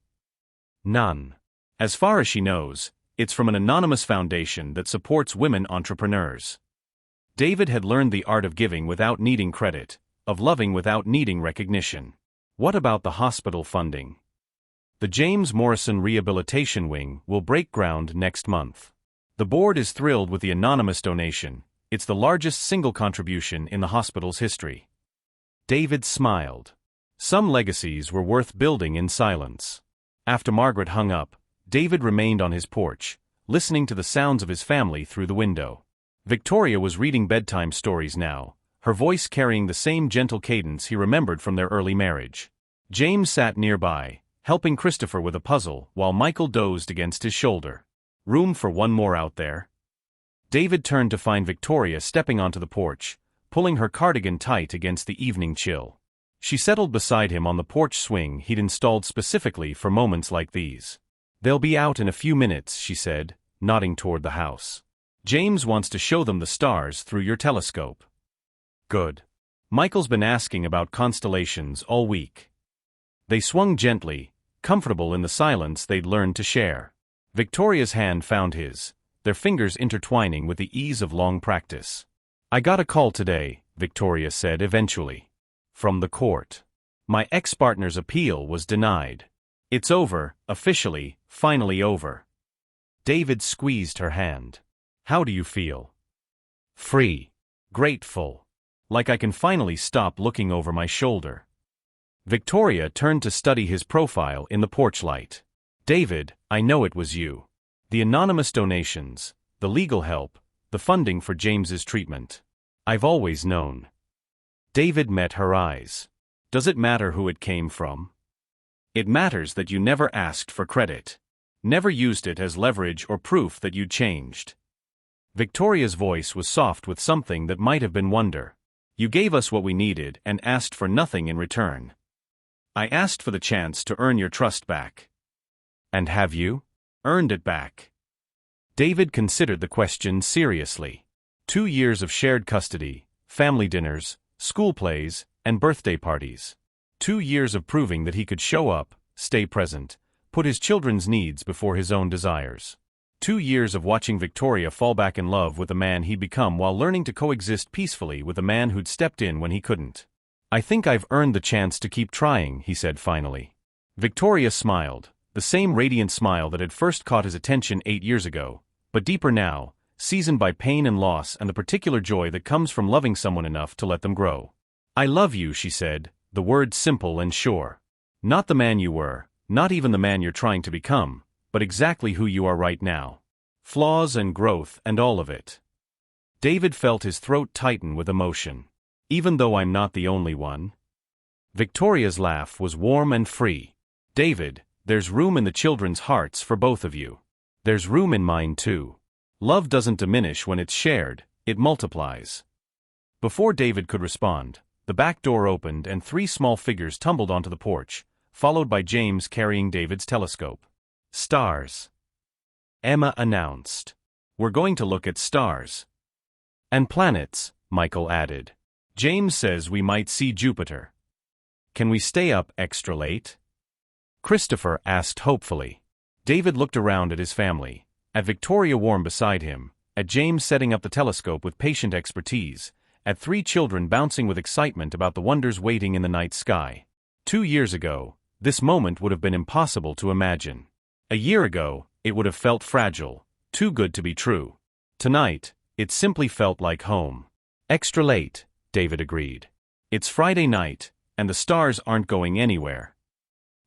None. As far as she knows, it's from an anonymous foundation that supports women entrepreneurs. David had learned the art of giving without needing credit, of loving without needing recognition. What about the hospital funding? The James Morrison Rehabilitation Wing will break ground next month. The board is thrilled with the anonymous donation. It's the largest single contribution in the hospital's history. David smiled. Some legacies were worth building in silence. After Margaret hung up, David remained on his porch, listening to the sounds of his family through the window. Victoria was reading bedtime stories now, her voice carrying the same gentle cadence he remembered from their early marriage. James sat nearby, helping Christopher with a puzzle while Michael dozed against his shoulder. Room for one more out there? David turned to find Victoria stepping onto the porch, pulling her cardigan tight against the evening chill. She settled beside him on the porch swing he'd installed specifically for moments like these. They'll be out in a few minutes, she said, nodding toward the house. James wants to show them the stars through your telescope. Good. Michael's been asking about constellations all week. They swung gently, comfortable in the silence they'd learned to share. Victoria's hand found his, their fingers intertwining with the ease of long practice. I got a call today, Victoria said eventually. From the court. My ex-partner's appeal was denied. It's over, officially, finally over. David squeezed her hand. How do you feel? Free. Grateful. Like I can finally stop looking over my shoulder. Victoria turned to study his profile in the porch light. David, I know it was you. The anonymous donations, the legal help, the funding for James's treatment. I've always known. David met her eyes. Does it matter who it came from? It matters that you never asked for credit. Never used it as leverage or proof that you'd changed. Victoria's voice was soft with something that might have been wonder. You gave us what we needed and asked for nothing in return. I asked for the chance to earn your trust back. And have you? Earned it back? David considered the question seriously. 2 years of shared custody, family dinners, school plays, and birthday parties. 2 years of proving that he could show up, stay present, put his children's needs before his own desires. 2 years of watching Victoria fall back in love with the man he'd become while learning to coexist peacefully with a man who'd stepped in when he couldn't. "I think I've earned the chance to keep trying," he said finally. Victoria smiled, the same radiant smile that had first caught his attention 8 years ago, but deeper now, seasoned by pain and loss and the particular joy that comes from loving someone enough to let them grow. "I love you," she said, the word simple and sure. "Not the man you were, not even the man you're trying to become, but exactly who you are right now. Flaws and growth and all of it." David felt his throat tighten with emotion. "Even though I'm not the only one?" Victoria's laugh was warm and free. "David, there's room in the children's hearts for both of you. There's room in mine too. Love doesn't diminish when it's shared, it multiplies." Before David could respond, the back door opened and 3 small figures tumbled onto the porch, followed by James carrying David's telescope. "Stars," Emma announced. "We're going to look at stars." "And planets," Michael added. "James says we might see Jupiter." "Can we stay up extra late?" Christopher asked hopefully. David looked around at his family, at Victoria warm beside him, at James setting up the telescope with patient expertise, at 3 children bouncing with excitement about the wonders waiting in the night sky. 2 years ago, this moment would have been impossible to imagine. A year ago, it would have felt fragile, too good to be true. Tonight, it simply felt like home. "Extra late," David agreed. "It's Friday night, and the stars aren't going anywhere."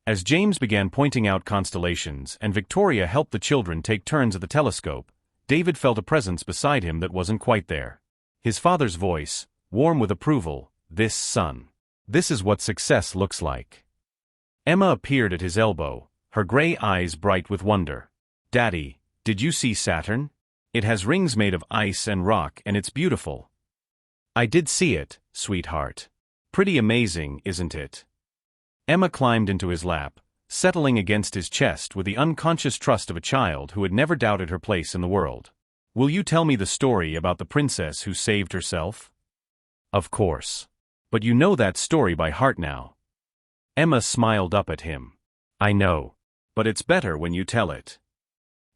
As James began pointing out constellations and Victoria helped the children take turns at the telescope, David felt a presence beside him that wasn't quite there. His father's voice, warm with approval, "This, son. This is what success looks like." Emma appeared at his elbow, her gray eyes bright with wonder. "Daddy, did you see Saturn? It has rings made of ice and rock and it's beautiful." "I did see it, sweetheart. Pretty amazing, isn't it?" Emma climbed into his lap, settling against his chest with the unconscious trust of a child who had never doubted her place in the world. "Will you tell me the story about the princess who saved herself?" "Of course. But you know that story by heart now." Emma smiled up at him. "I know. But it's better when you tell it."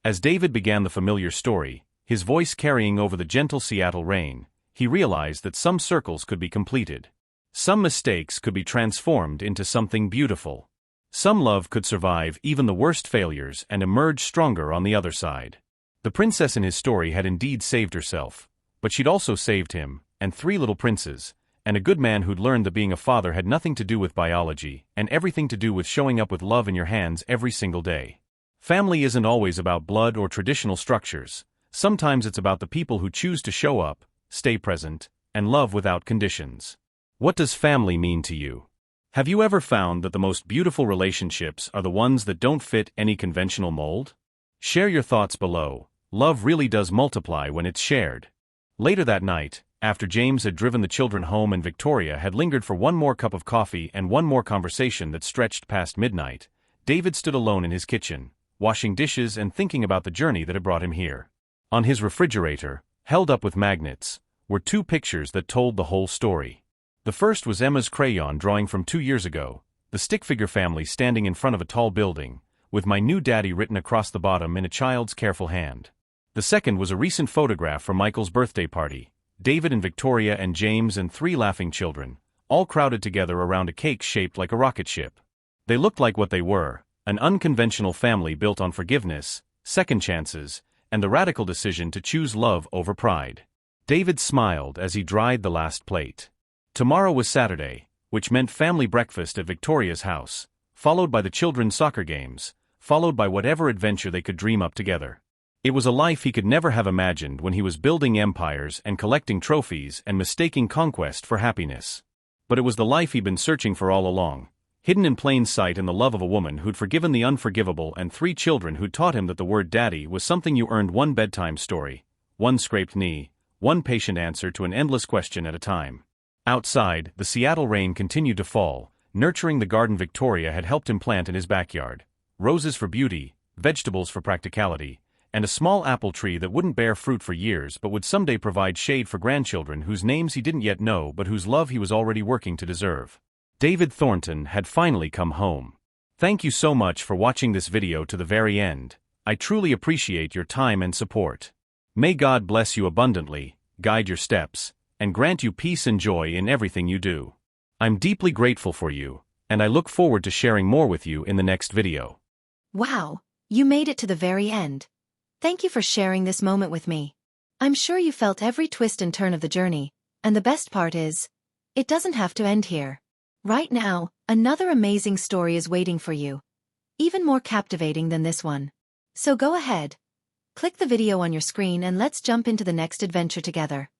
As David began the familiar story, his voice carrying over the gentle Seattle rain, he realized that some circles could be completed. Some mistakes could be transformed into something beautiful. Some love could survive even the worst failures and emerge stronger on the other side. The princess in his story had indeed saved herself, but she'd also saved him, and 3 little princes, and a good man who'd learned that being a father had nothing to do with biology, and everything to do with showing up with love in your hands every single day. Family isn't always about blood or traditional structures. Sometimes it's about the people who choose to show up, stay present, and love without conditions. What does family mean to you? Have you ever found that the most beautiful relationships are the ones that don't fit any conventional mold? Share your thoughts below. Love really does multiply when it's shared. Later that night, after James had driven the children home and Victoria had lingered for one more cup of coffee and one more conversation that stretched past midnight, David stood alone in his kitchen, washing dishes and thinking about the journey that had brought him here. On his refrigerator, held up with magnets, were 2 pictures that told the whole story. The first was Emma's crayon drawing from 2 years ago, the stick figure family standing in front of a tall building, with "My new daddy" written across the bottom in a child's careful hand. The second was a recent photograph from Michael's birthday party, David and Victoria and James and 3 laughing children, all crowded together around a cake shaped like a rocket ship. They looked like what they were, an unconventional family built on forgiveness, second chances, and the radical decision to choose love over pride. David smiled as he dried the last plate. Tomorrow was Saturday, which meant family breakfast at Victoria's house, followed by the children's soccer games, followed by whatever adventure they could dream up together. It was a life he could never have imagined when he was building empires and collecting trophies and mistaking conquest for happiness. But it was the life he'd been searching for all along, hidden in plain sight in the love of a woman who'd forgiven the unforgivable and 3 children who'd taught him that the word daddy was something you earned one bedtime story, one scraped knee, one patient answer to an endless question at a time. Outside, the Seattle rain continued to fall, nurturing the garden Victoria had helped him plant in his backyard. Roses for beauty, vegetables for practicality, and a small apple tree that wouldn't bear fruit for years but would someday provide shade for grandchildren whose names he didn't yet know but whose love he was already working to deserve. David Thornton had finally come home. Thank you so much for watching this video to the very end. I truly appreciate your time and support. May God bless you abundantly, guide your steps, and grant you peace and joy in everything you do. I'm deeply grateful for you, and I look forward to sharing more with you in the next video. Wow, you made it to the very end. Thank you for sharing this moment with me. I'm sure you felt every twist and turn of the journey, and the best part is, it doesn't have to end here. Right now, another amazing story is waiting for you. Even more captivating than this one. So go ahead. Click the video on your screen and let's jump into the next adventure together.